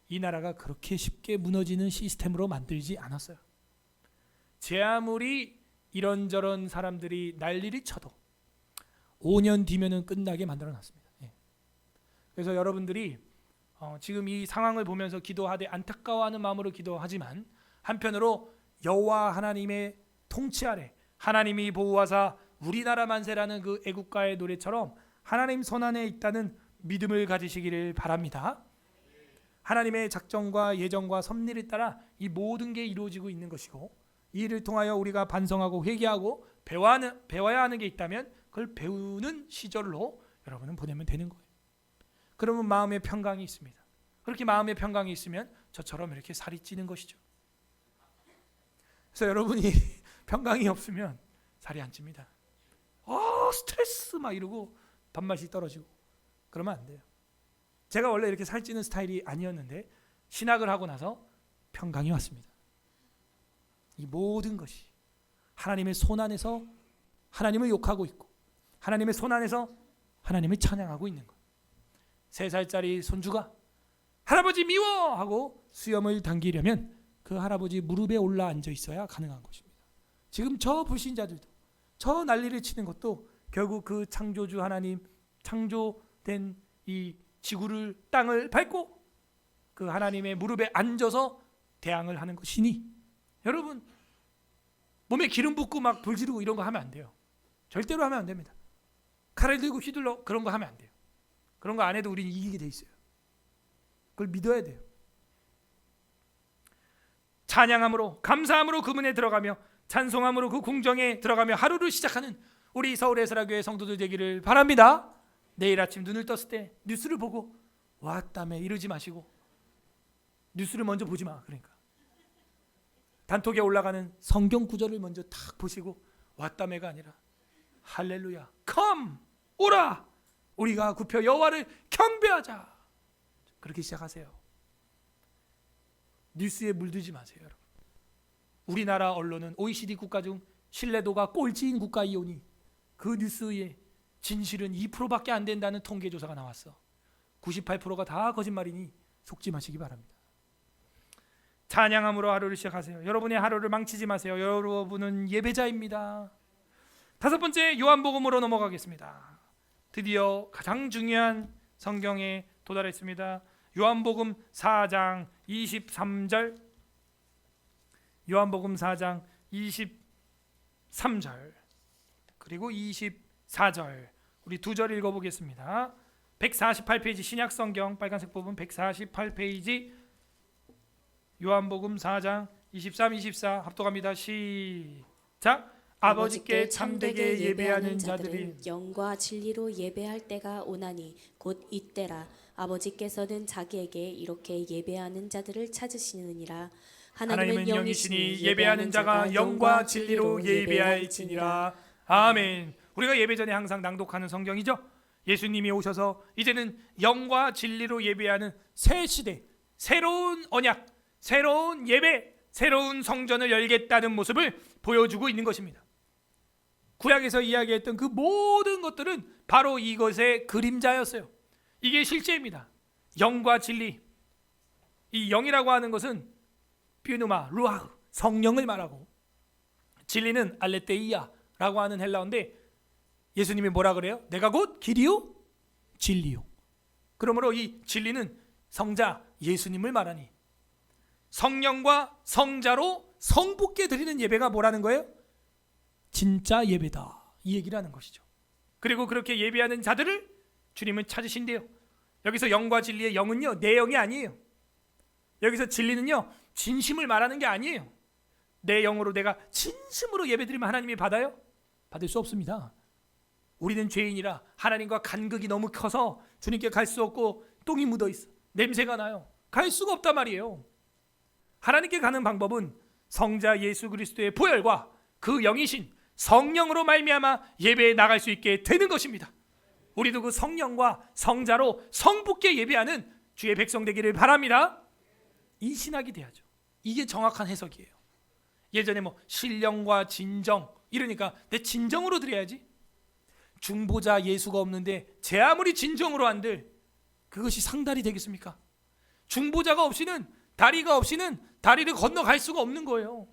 [SPEAKER 1] 이 나라가 그렇게 쉽게 무너지는 시스템으로 만들지 않았어요. 제 아무리 이런저런 사람들이 난리를 쳐도 5년 뒤면은 끝나게 만들어놨습니다. 그래서 여러분들이 지금 이 상황을 보면서 기도하되 안타까워하는 마음으로 기도하지만 한편으로 여호와 하나님의 통치 아래 하나님이 보호하사 우리나라 만세라는 그 애국가의 노래처럼 하나님 손안에 있다는 믿음을 가지시기를 바랍니다. 하나님의 작정과 예정과 섭리를 따라 이 모든 게 이루어지고 있는 것이고, 이 일을 통하여 우리가 반성하고 회개하고 배워야 하는 게 있다면 그걸 배우는 시절로 여러분은 보내면 되는 거예요. 그러면 마음의 평강이 있습니다. 그렇게 마음의 평강이 있으면 저처럼 이렇게 살이 찌는 것이죠. 그래서 여러분이 평강이 없으면 살이 안 찝니다. 스트레스 막 이러고 밥맛이 떨어지고 그러면 안 돼요. 제가 원래 이렇게 살찌는 스타일이 아니었는데 신학을 하고 나서 평강이 왔습니다. 이 모든 것이 하나님의 손 안에서 하나님을 욕하고 있고 하나님의 손 안에서 하나님을 찬양하고 있는 것. 3살짜리 손주가 할아버지 미워! 하고 수염을 당기려면 그 할아버지 무릎에 올라 앉아 있어야 가능한 것입니다. 지금 저 불신자들도 저 난리를 치는 것도 결국 그 창조주 하나님, 창조된 이 지구를, 땅을 밟고 그 하나님의 무릎에 앉아서 대항을 하는 것이니, 여러분 몸에 기름 붓고 막 불 지르고 이런 거 하면 안 돼요. 절대로 하면 안 됩니다. 칼을 들고 휘둘러 그런 거 하면 안 돼요. 그런 거 안 해도 우리는 이기게 돼 있어요. 그걸 믿어야 돼요. 찬양함으로 감사함으로 그 문에 들어가며 찬송함으로 그 궁정에 들어가며 하루를 시작하는 우리 서울에서라교회 성도들 되기를 바랍니다. 내일 아침 눈을 떴을 때 뉴스를 보고 왔다며 이러지 마시고, 뉴스를 먼저 보지 마. 그러니까 단톡에 올라가는 성경 구절을 먼저 탁 보시고 왔다며가 아니라 할렐루야, 컴, 오라, 우리가 굽혀 여호와를 경배하자. 그렇게 시작하세요. 뉴스에 물들지 마세요, 여러분. 우리나라 언론은 OECD 국가 중 신뢰도가 꼴찌인 국가이오니 그 뉴스의 진실은 2%밖에 안 된다는 통계조사가 나왔어. 98%가 다 거짓말이니 속지 마시기 바랍니다. 찬양함으로 하루를 시작하세요. 여러분의 하루를 망치지 마세요. 여러분은 예배자입니다. 5번째, 요한복음으로 넘어가겠습니다. 드디어 가장 중요한 성경에 도달했습니다. 요한복음 4장 23절, 요한복음 4장 23절 그리고 24절, 우리 2절 읽어보겠습니다. 148페이지 신약성경 빨간색 부분 148페이지 요한복음 4장 23, 24 합독합니다. 시작. 아버지께 참되게 예배하는 자들이
[SPEAKER 2] 영과 진리로 예배할 때가 오나니 곧 이때라. 아버지께서는 자기에게 이렇게 예배하는 자들을 찾으시느니라.
[SPEAKER 1] 하나님은 영이시니 예배하는 자가 영과 진리로 예배할지니라. 아멘. 우리가 예배 전에 항상 낭독하는 성경이죠. 예수님이 오셔서 이제는 영과 진리로 예배하는 새 시대, 새로운 언약, 새로운 예배, 새로운 성전을 열겠다는 모습을 보여주고 있는 것입니다. 구약에서 이야기했던 그 모든 것들은 바로 이것의 그림자였어요. 이게 실제입니다. 영과 진리. 이 영이라고 하는 것은 퓨누마, 루아흐, 성령을 말하고, 진리는 알레테이아라고 하는 헬라어인데 예수님이 뭐라 그래요? 내가 곧 길이요 진리요. 그러므로 이 진리는 성자 예수님을 말하니 성령과 성자로 성부께 드리는 예배가 뭐라는 거예요? 진짜 예배다, 이 얘기를 하는 것이죠. 그리고 그렇게 예배하는 자들을 주님은 찾으신대요. 여기서 영과 진리의 영은요, 내 영이 아니에요. 여기서 진리는요, 진심을 말하는 게 아니에요. 내 영으로 내가 진심으로 예배드리면 하나님이 받아요? 받을 수 없습니다. 우리는 죄인이라 하나님과 간극이 너무 커서 주님께 갈 수 없고 똥이 묻어 있어, 냄새가 나요. 갈 수가 없단 말이에요. 하나님께 가는 방법은 성자 예수 그리스도의 보혈과 그 영이신 성령으로 말미암아 예배에 나갈 수 있게 되는 것입니다. 우리도 그 성령과 성자로 성부께 예배하는 주의 백성 되기를 바랍니다. 이 신학이 돼야죠. 이게 정확한 해석이에요. 예전에 뭐 신령과 진정 이러니까 내 진정으로 드려야지. 중보자 예수가 없는데 제 아무리 진정으로 한들 그것이 상달이 되겠습니까? 중보자가 없이는, 다리가 없이는 다리를 건너갈 수가 없는 거예요.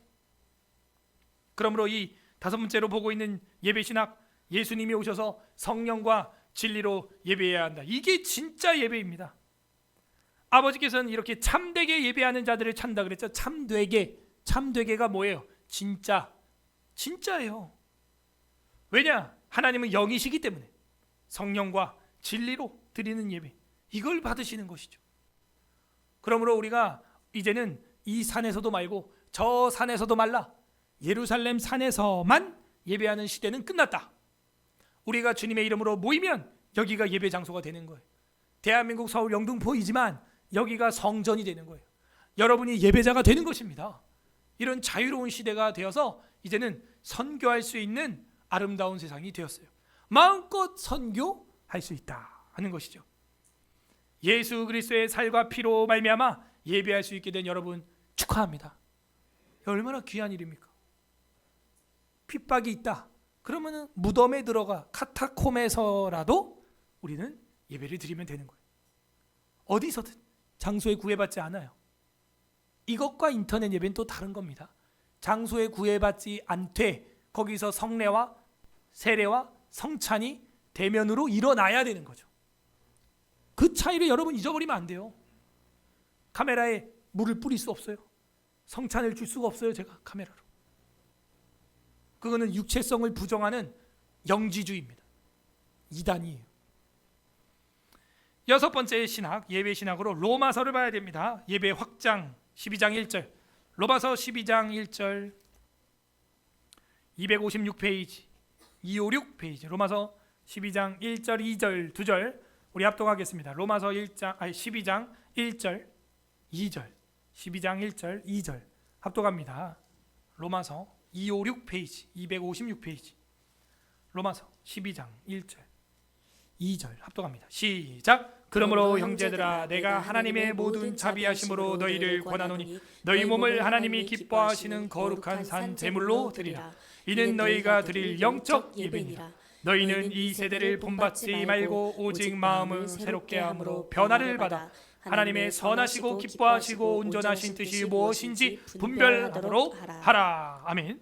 [SPEAKER 1] 그러므로 이 다섯 번째로 보고 있는 예배신학, 예수님이 오셔서 성령과 진리로 예배해야 한다. 이게 진짜 예배입니다. 아버지께서는 이렇게 참되게 예배하는 자들을 찾는다 그랬죠. 참되게. 참되게가 뭐예요? 진짜예요. 왜냐? 하나님은 영이시기 때문에 성령과 진리로 드리는 예배, 이걸 받으시는 것이죠. 그러므로 우리가 이제는 이 산에서도 말고 저 산에서도 말라, 예루살렘 산에서만 예배하는 시대는 끝났다. 우리가 주님의 이름으로 모이면 여기가 예배 장소가 되는 거예요. 대한민국 서울 영등포이지만 여기가 성전이 되는 거예요. 여러분이 예배자가 되는 것입니다. 이런 자유로운 시대가 되어서 이제는 선교할 수 있는 아름다운 세상이 되었어요. 마음껏 선교할 수 있다 하는 것이죠. 예수 그리스도의 살과 피로 말미암아 예배할 수 있게 된 여러분 축하합니다. 얼마나 귀한 일입니까? 핍박이 있다 그러면 무덤에 들어가 카타콤에서라도 우리는 예배를 드리면 되는 거예요. 어디서든 장소에 구애받지 않아요. 이것과 인터넷 예배는 또 다른 겁니다. 장소에 구애받지 않되 거기서 성례와 세례와 성찬이 대면으로 일어나야 되는 거죠. 그 차이를 여러분 잊어버리면 안 돼요. 카메라에 물을 뿌릴 수 없어요. 성찬을 줄 수가 없어요. 제가 카메라로. 그거는 육체성을 부정하는 영지주의입니다. 이단이에요. 여섯 번째 신학, 예배 신학으로 로마서를 봐야 됩니다. 예배 확장 12장 1절. 로마서 12장 1절 256페이지 256페이지 로마서 12장 1절 2절 2절 우리 합독하겠습니다. 로마서 12장 1절 2절 12장 1절 2절 합독합니다. 로마서 256페이지 256페이지 로마서 12장 1절 2절 합독합니다. 시작. 그러므로 형제들아 내가 하나님의 모든 자비하심으로 너희를 권하노니 너희 몸을 하나님이 기뻐하시는 거룩한 산 제물로 드리라. 이는 너희가 드릴 영적 예배니라. 너희는 이 세대를 본받지 말고 오직 마음을 새롭게 함으로 변화를 받아 하나님의 선하시고 기뻐하시고 온전하신 뜻이 무엇인지 분별하도록 하라. 아멘.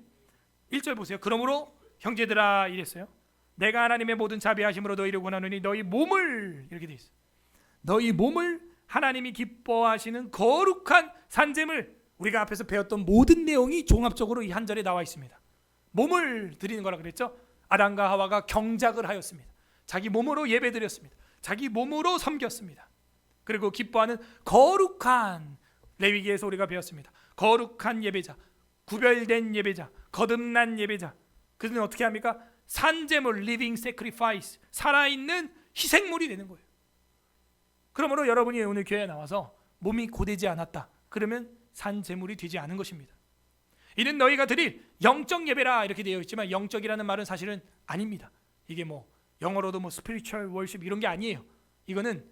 [SPEAKER 1] 1절 보세요. 그러므로 형제들아 이랬어요. 내가 하나님의 모든 자비하심으로 너희를 권하노니 너희 몸을, 이렇게 돼 있어요. 너희 몸을 하나님이 기뻐하시는 거룩한 산제물. 우리가 앞에서 배웠던 모든 내용이 종합적으로 이 한 절에 나와 있습니다. 몸을 드리는 거라 그랬죠. 아담과 하와가 경작을 하였습니다. 자기 몸으로 예배드렸습니다. 자기 몸으로 섬겼습니다. 그리고 기뻐하는 거룩한, 레위기에서 우리가 배웠습니다. 거룩한 예배자, 구별된 예배자, 거듭난 예배자. 그들은 어떻게 합니까? 산제물, living sacrifice, 살아있는 희생물이 되는 거예요. 그러므로 여러분이 오늘 교회에 나와서 몸이 고되지 않았다 그러면 산제물이 되지 않은 것입니다. 이는 너희가 드릴 영적 예배라 이렇게 되어 있지만 영적이라는 말은 사실은 아닙니다. 이게 뭐 영어로도 뭐 spiritual worship 이런 게 아니에요. 이거는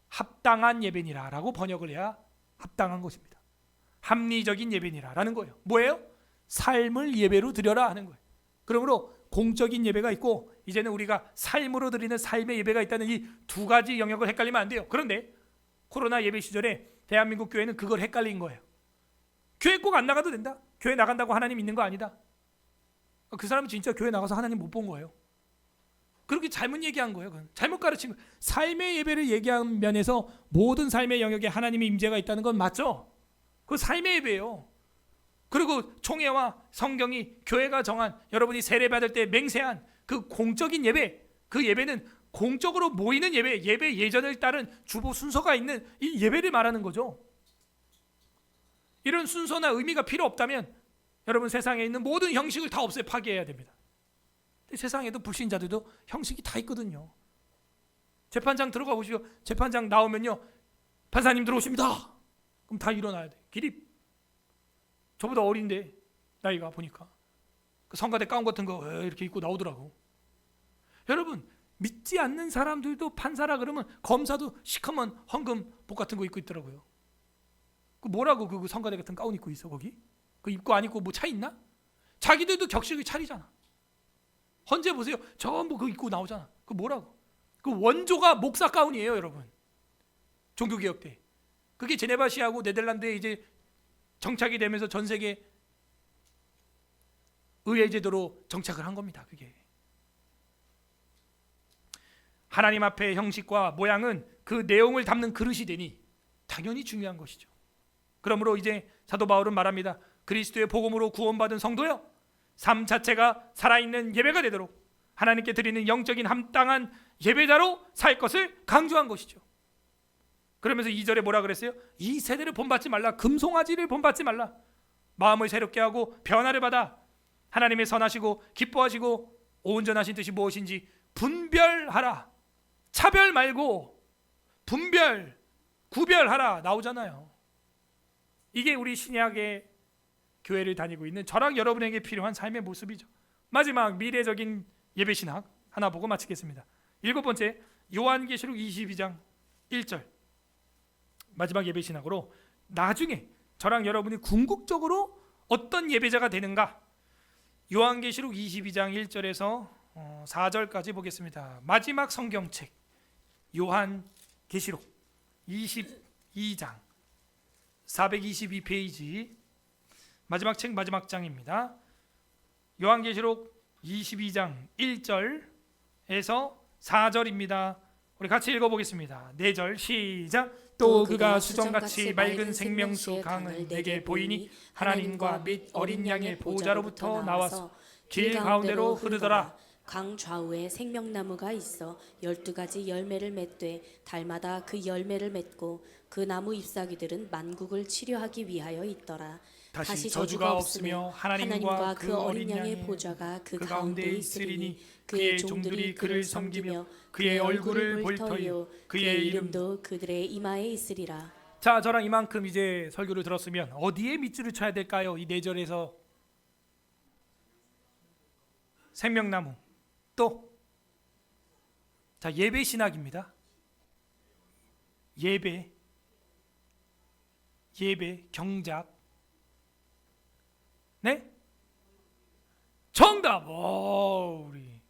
[SPEAKER 1] 합당한 예배니라 라고 번역을 해야 합당한 것입니다. 합리적인 예배니라 라는 거예요. 뭐예요? 삶을 예배로 드려라 하는 거예요. 그러므로 공적인 예배가 있고 이제는 우리가 삶으로 드리는 삶의 예배가 있다는 이 두 가지 영역을 헷갈리면 안 돼요. 그런데 코로나 예배 시절에 대한민국 교회는 그걸 헷갈린 거예요. 교회 꼭 안 나가도 된다. 교회 나간다고 하나님 있는 거 아니다. 그 사람은 진짜 교회 나가서 하나님 못 본 거예요. 그렇게 잘못 얘기한 거예요. 그건 잘못 가르친 거예요. 삶의 예배를 얘기한 면에서 모든 삶의 영역에 하나님의 임재가 있다는 건 맞죠? 그 삶의 예배예요. 그리고 총회와 성경이 교회가 정한 여러분이 세례 받을 때 맹세한 그 공적인 예배, 그 예배는 공적으로 모이는 예배, 예배 예전을 따른 주보 순서가 있는 이 예배를 말하는 거죠. 이런 순서나 의미가 필요 없다면 여러분 세상에 있는 모든 형식을 다 없애 파괴해야 됩니다. 근데 세상에도 불신자들도 형식이 다 있거든요. 재판장 들어가 보시오. 재판장 나오면요, 판사님 들어오십니다. 그럼 다 일어나야 돼. 기립. 저보다 어린데 나이가 보니까 그 성가대 가운 같은 거 이렇게 입고 나오더라고. 여러분, 믿지 않는 사람들도 판사라 그러면 검사도 시커먼 헌금복 같은 거 입고 있더라고요. 그 뭐라고 그 성가대 같은 가운 입고 있어 거기? 그 입고 안 입고 뭐 차 있나? 자기들도 격식을 차리잖아. 헌재 보세요. 전부 그 입고 나오잖아. 그 뭐라고? 그 원조가 목사 가운이에요, 여러분. 종교개혁 때. 그게 제네바시하고 네덜란드에 이제 정착이 되면서 전 세계 의회 제도로 정착을 한 겁니다. 그게. 하나님 앞의 형식과 모양은 그 내용을 담는 그릇이 되니 당연히 중요한 것이죠. 그러므로 이제 사도 바울은 말합니다. 그리스도의 복음으로 구원받은 성도여, 삶 자체가 살아있는 예배가 되도록 하나님께 드리는 영적인 합당한 예배자로 살 것을 강조한 것이죠. 그러면서 2절에 뭐라 그랬어요? 이 세대를 본받지 말라. 금송아지를 본받지 말라. 마음을 새롭게 하고 변화를 받아 하나님의 선하시고 기뻐하시고 온전하신 뜻이 무엇인지 분별하라. 차별 말고 분별, 구별하라 나오잖아요. 이게 우리 신약의 교회를 다니고 있는 저랑 여러분에게 필요한 삶의 모습이죠. 마지막 미래적인 예배신학 하나 보고 마치겠습니다. 7번째, 요한계시록 22장 1절 마지막 예배신학으로 나중에 저랑 여러분이 궁극적으로 어떤 예배자가 되는가, 요한계시록 22장 1절에서 4절까지 보겠습니다. 마지막 성경책 요한계시록 22장 422페이지 마지막 책 마지막 장입니다. 요한계시록 22장 1절에서 4절입니다. 우리 같이 읽어보겠습니다. 4절 시작. 또 그가 수정같이 맑은 생명수 강을 내게 보이니 하나님과 및 어린 양의 보호자로부터 나와서 길 가운데로 흐르더라.
[SPEAKER 2] 강 좌우에 생명나무가 있어 12가지 열매를 맺되 달마다 그 열매를 맺고 그 나무 잎사귀들은 만국을 치료하기 위하여 있더라.
[SPEAKER 1] 다시 저주가 없으며 하나님과 그 어린 양의
[SPEAKER 2] 보좌가 그
[SPEAKER 1] 가운데
[SPEAKER 2] 가운데
[SPEAKER 1] 있으리니
[SPEAKER 2] 있으리니
[SPEAKER 1] 그의 종들이 그를 섬기며 그의 얼굴을 볼 터이요 그의 이름도
[SPEAKER 2] 그들의 이마에 있으리라.
[SPEAKER 1] 자, 저랑 이만큼 이제 설교를 들었으면 어디에 밑줄을 쳐야 될까요? 이 4절에서 생명나무, 또 자, 예배 신학입니다. 예배 경작. 네? 정답. 우리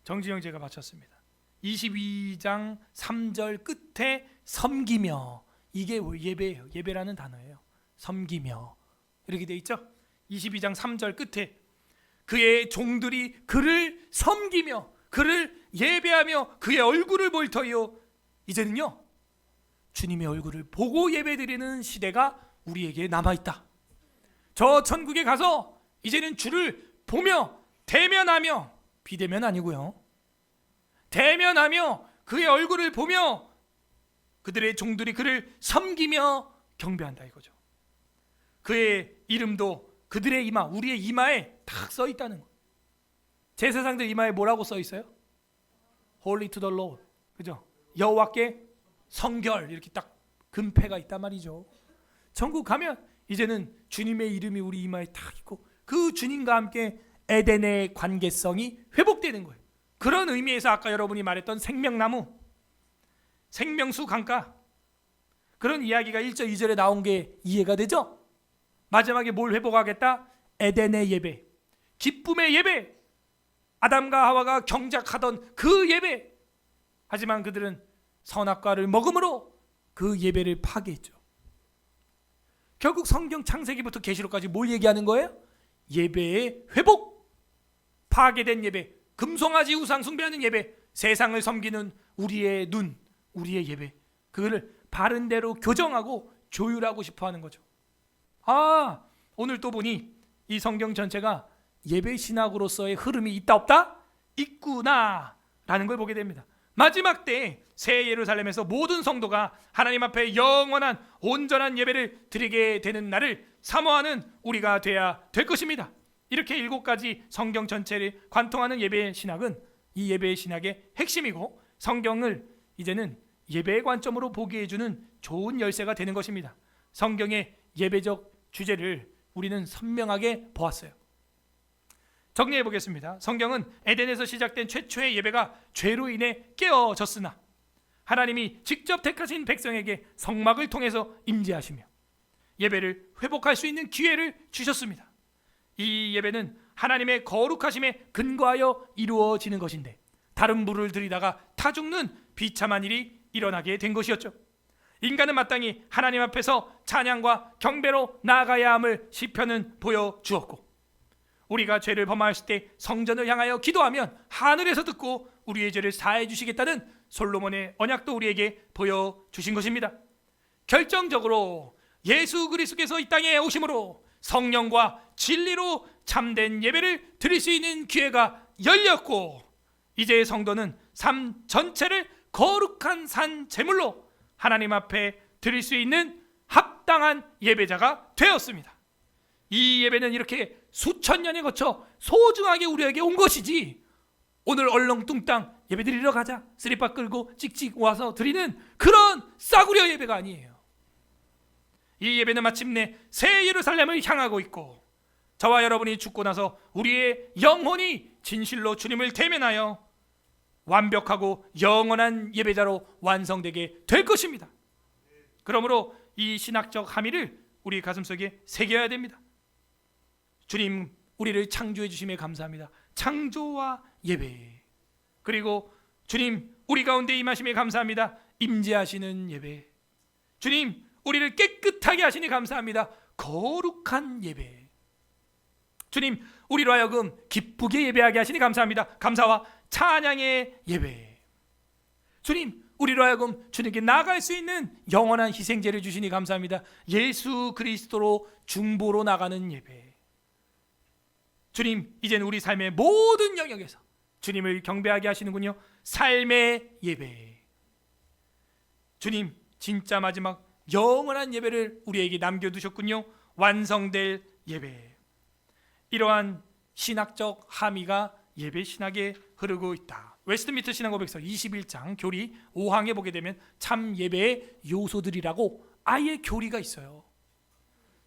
[SPEAKER 1] 정지영 제가 맞췄습니다. 22장 3절 끝에 섬기며, 이게 예배예요. 예배라는 단어예요. 섬기며 이렇게 돼 있죠. 22장 3절 끝에 그의 종들이 그를 섬기며 그를 예배하며 그의 얼굴을 볼 터이요. 이제는요, 주님의 얼굴을 보고 예배드리는 시대가 우리에게 남아있다. 저 천국에 가서 이제는 주를 보며 대면하며, 비대면 아니고요, 대면하며 그의 얼굴을 보며 그들의 종들이 그를 섬기며 경배한다 이거죠. 그의 이름도 그들의 이마, 우리의 이마에 딱 써 있다는 거. 제사장들 이마에 뭐라고 써 있어요? Holy to the Lord, 그죠? 여호와께 성결, 이렇게 딱 금패가 있단 말이죠. 천국 가면 이제는 주님의 이름이 우리 이마에 딱 있고 그 주님과 함께 에덴의 관계성이 회복되는 거예요. 그런 의미에서 아까 여러분이 말했던 생명나무, 생명수 강가, 그런 이야기가 1절 2절에 나온 게 이해가 되죠? 마지막에 뭘 회복하겠다? 에덴의 예배, 기쁨의 예배, 아담과 하와가 경작하던 그 예배. 하지만 그들은 선악과를 먹음으로 그 예배를 파괴했죠. 결국 성경 창세기부터 계시록까지 뭘 얘기하는 거예요? 예배의 회복, 파괴된 예배, 금송아지 우상 숭배하는 예배, 세상을 섬기는 우리의 눈, 우리의 예배, 그거를 바른 대로 교정하고 조율하고 싶어 하는 거죠. 오늘 또 보니 이 성경 전체가 예배 신학으로서의 흐름이 있다 없다? 있구나 라는 걸 보게 됩니다. 마지막 때에 새 예루살렘에서 모든 성도가 하나님 앞에 영원한 온전한 예배를 드리게 되는 날을 사모하는 우리가 돼야 될 것입니다. 이렇게 7가지 성경 전체를 관통하는 예배 신학은 이 예배 신학의 핵심이고, 성경을 이제는 예배의 관점으로 보게 해주는 좋은 열쇠가 되는 것입니다. 성경의 예배적 주제를 우리는 선명하게 보았어요. 정리해 보겠습니다. 성경은 에덴에서 시작된 최초의 예배가 죄로 인해 깨어졌으나 하나님이 직접 택하신 백성에게 성막을 통해서 임재하시며 예배를 회복할 수 있는 기회를 주셨습니다. 이 예배는 하나님의 거룩하심에 근거하여 이루어지는 것인데, 다른 물을 들이다가 타 죽는 비참한 일이 일어나게 된 것이었죠. 인간은 마땅히 하나님 앞에서 찬양과 경배로 나아가야 함을 시편은 보여주었고, 우리가 죄를 범하였을 때 성전을 향하여 기도하면 하늘에서 듣고 우리의 죄를 사해 주시겠다는 솔로몬의 언약도 우리에게 보여주신 것입니다. 결정적으로 예수 그리스도께서 이 땅에 오심으로 성령과 진리로 참된 예배를 드릴 수 있는 기회가 열렸고, 이제 성도는 삶 전체를 거룩한 산 제물로 하나님 앞에 드릴 수 있는 합당한 예배자가 되었습니다. 이 예배는 이렇게 수천 년에 거쳐 소중하게 우리에게 온 것이지, 오늘 얼렁뚱땅 예배 드리러 가자 쓰리빠 끌고 찍찍 와서 드리는 그런 싸구려 예배가 아니에요. 이 예배는 마침내 새 예루살렘을 향하고 있고, 저와 여러분이 죽고 나서 우리의 영혼이 진실로 주님을 대면하여 완벽하고 영원한 예배자로 완성되게 될 것입니다. 그러므로 이 신학적 함의를 우리 가슴속에 새겨야 됩니다. 주님, 우리를 창조해 주심에 감사합니다. 창조와 예배, 그리고 주님, 우리 가운데 임하심에 감사합니다. 임재하시는 예배. 주님, 우리를 깨끗하게 하시니 감사합니다. 거룩한 예배. 주님, 우리로 하여금 기쁘게 예배하게 하시니 감사합니다. 감사와 찬양의 예배. 주님, 우리로 하여금 주님께 나아갈 수 있는 영원한 희생제를 주시니 감사합니다. 예수 그리스도로 중보로 나가는 예배. 주님, 이제는 우리 삶의 모든 영역에서 주님을 경배하게 하시는군요. 삶의 예배. 주님, 진짜 마지막 영원한 예배를 우리에게 남겨두셨군요. 완성될 예배. 이러한 신학적 함의가 예배 신학에 흐르고 있다. 웨스트민스터 신앙고백서 21장 교리 5항에 보게 되면 참 예배의 요소들이라고 아예 교리가 있어요.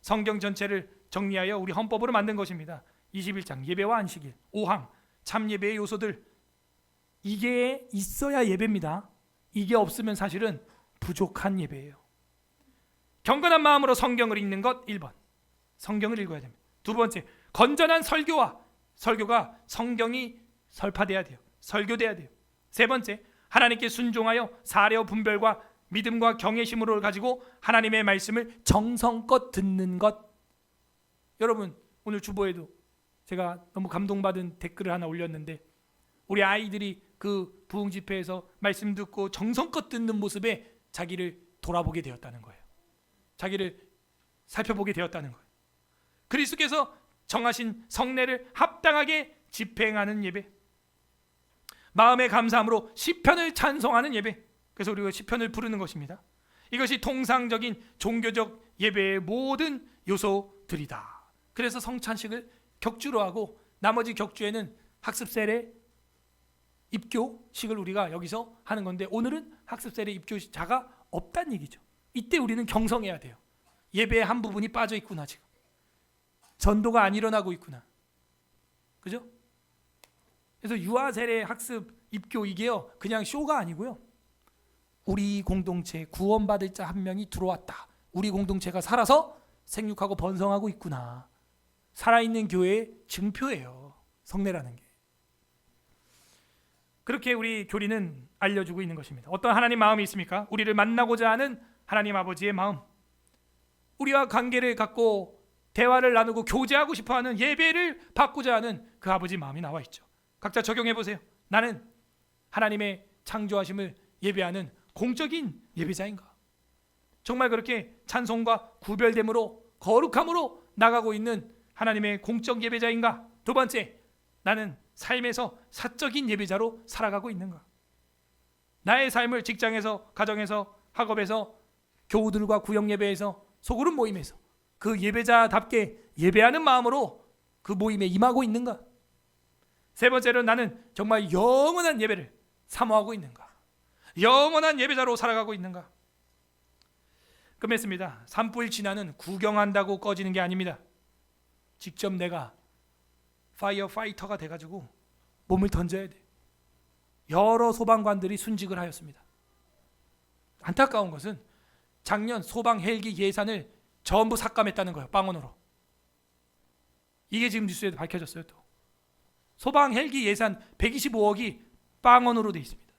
[SPEAKER 1] 성경 전체를 정리하여 우리 헌법으로 만든 것입니다. 21장 예배와 안식일 5항 참 예배의 요소들, 이게 있어야 예배입니다. 이게 없으면 사실은 부족한 예배예요. 경건한 마음으로 성경을 읽는 것 1번, 성경을 읽어야 됩니다. 2번째, 건전한 설교가 성경이 설파돼야 돼요. 설교돼야 돼요. 3번째, 하나님께 순종하여 사려 분별과 믿음과 경외심으로 가지고 하나님의 말씀을 정성껏 듣는 것. 여러분, 오늘 주보에도 제가 너무 감동받은 댓글을 하나 올렸는데, 우리 아이들이 그 부흥 집회에서 말씀 듣고 정성껏 듣는 모습에 자기를 돌아보게 되었다는 거예요. 자기를 살펴보게 되었다는 거예요. 그리스도께서 정하신 성례를 합당하게 집행하는 예배, 마음의 감사함으로 시편을 찬송하는 예배. 그래서 우리가 시편을 부르는 것입니다. 이것이 통상적인 종교적 예배의 모든 요소들이다. 그래서 성찬식을 격주로 하고 나머지 격주에는 학습 세례, 입교식을 우리가 여기서 하는 건데, 오늘은 학습 세례, 입교자가 없다는 얘기죠. 이때 우리는 경성해야 돼요. 예배의 한 부분이 빠져 있구나, 지금 전도가 안 일어나고 있구나, 그죠? 그래서 유아 세례, 학습, 입교, 이게요 그냥 쇼가 아니고요, 우리 공동체에 구원받을 자 한 명이 들어왔다, 우리 공동체가 살아서 생육하고 번성하고 있구나, 살아있는 교회의 증표예요, 성례라는 게. 그렇게 우리 교리는 알려주고 있는 것입니다. 어떤 하나님 마음이 있습니까? 우리를 만나고자 하는 하나님 아버지의 마음, 우리와 관계를 갖고 대화를 나누고 교제하고 싶어하는, 예배를 받고자 하는 그 아버지 마음이 나와 있죠. 각자 적용해 보세요. 나는 하나님의 창조하심을 예배하는 공적인 예배자인가? 정말 그렇게 찬송과 구별됨으로 거룩함으로 나가고 있는 하나님의 공적 예배자인가? 두 번째, 나는 삶에서 사적인 예배자로 살아가고 있는가? 나의 삶을 직장에서, 가정에서, 학업에서, 교우들과 구역 예배에서, 소그룹 모임에서 그 예배자답게 예배하는 마음으로 그 모임에 임하고 있는가? 세 번째로, 나는 정말 영원한 예배를 사모하고 있는가? 영원한 예배자로 살아가고 있는가? 끝맺습니다. 산불 진화는 구경한다고 꺼지는 게 아닙니다. 직접 내가 파이어 파이터가 돼가지고 몸을 던져야 돼. 여러 소방관들이 순직을 하였습니다. 안타까운 것은 작년 소방 헬기 예산을 전부 삭감했다는 거예요. 빵원으로. 이게 지금 뉴스에도 밝혀졌어요. 또 소방 헬기 예산 125억이 빵원으로 돼 있습니다.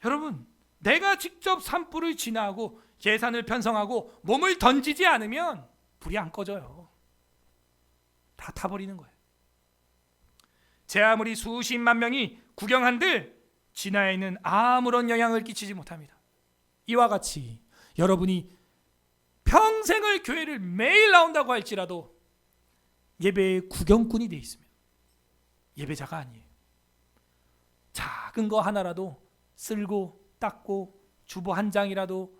[SPEAKER 1] 여러분, 내가 직접 산불을 진화하고 예산을 편성하고 몸을 던지지 않으면 불이 안 꺼져요. 다 타버리는 거예요. 제 아무리 수십만 명이 구경한들 진화에는 아무런 영향을 끼치지 못합니다. 이와 같이 여러분이 평생을 교회를 매일 나온다고 할지라도 예배의 구경꾼이 되어 있으면 예배자가 아니에요. 작은 거 하나라도 쓸고 닦고 주보 한 장이라도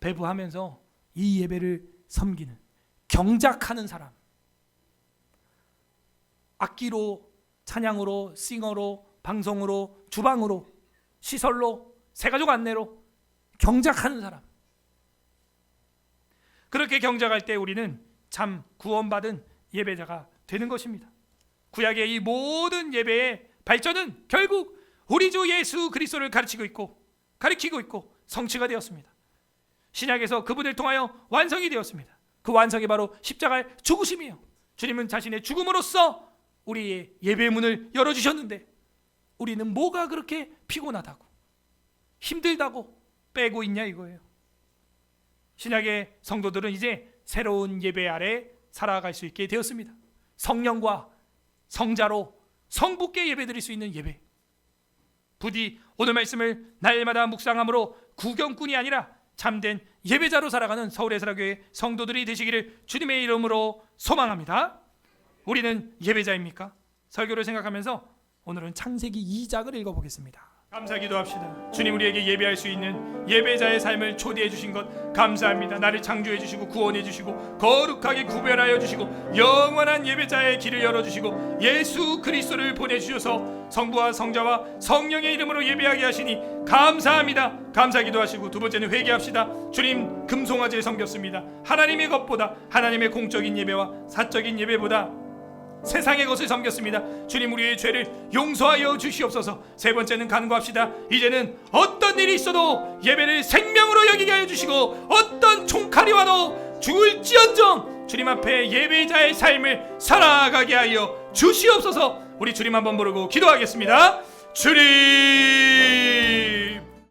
[SPEAKER 1] 배부하면서 이 예배를 섬기는, 경작하는 사람, 악기로, 찬양으로, 싱어로, 방송으로, 주방으로, 시설로, 새가족 안내로 경작하는 사람, 그렇게 경작할 때 우리는 참 구원받은 예배자가 되는 것입니다. 구약의 이 모든 예배의 발전은 결국 우리 주 예수 그리스도를 가르치고 있고 성취가 되었습니다. 신약에서 그분을 통하여 완성이 되었습니다. 그 완성이 바로 십자가의 죽으심이에요. 주님은 자신의 죽음으로써 우리의 예배 문을 열어주셨는데 우리는 뭐가 그렇게 피곤하다고 힘들다고 빼고 있냐 이거예요. 신약의 성도들은 이제 새로운 예배 아래 살아갈 수 있게 되었습니다. 성령과 성자로 성부께 예배드릴 수 있는 예배, 부디 오늘 말씀을 날마다 묵상함으로 구경꾼이 아니라 참된 예배자로 살아가는 서울예사라교회 성도들이 되시기를 주님의 이름으로 소망합니다. 우리는 예배자입니까? 설교를 생각하면서 오늘은 창세기 2장을 읽어보겠습니다. 감사 기도합시다. 주님, 우리에게 예배할 수 있는 예배자의 삶을 초대해 주신 것 감사합니다. 나를 창조해 주시고 구원해 주시고 거룩하게 구별하여 주시고 영원한 예배자의 길을 열어주시고 예수 그리스도를 보내주셔서 성부와 성자와 성령의 이름으로 예배하게 하시니 감사합니다. 감사 기도하시고 두 번째는 회개합시다. 주님, 금송아지를 섬겼습니다. 하나님의 것보다, 하나님의 공적인 예배와 사적인 예배보다 세상의 것을 섬겼습니다. 주님, 우리의 죄를 용서하여 주시옵소서. 세 번째는 간구합시다. 이제는 어떤 일이 있어도 예배를 생명으로 여기게 하여 주시고 어떤 총칼이 와도 죽을지언정 주님 앞에 예배자의 삶을 살아가게 하여 주시옵소서. 우리 주님 한번 부르고 기도하겠습니다. 주님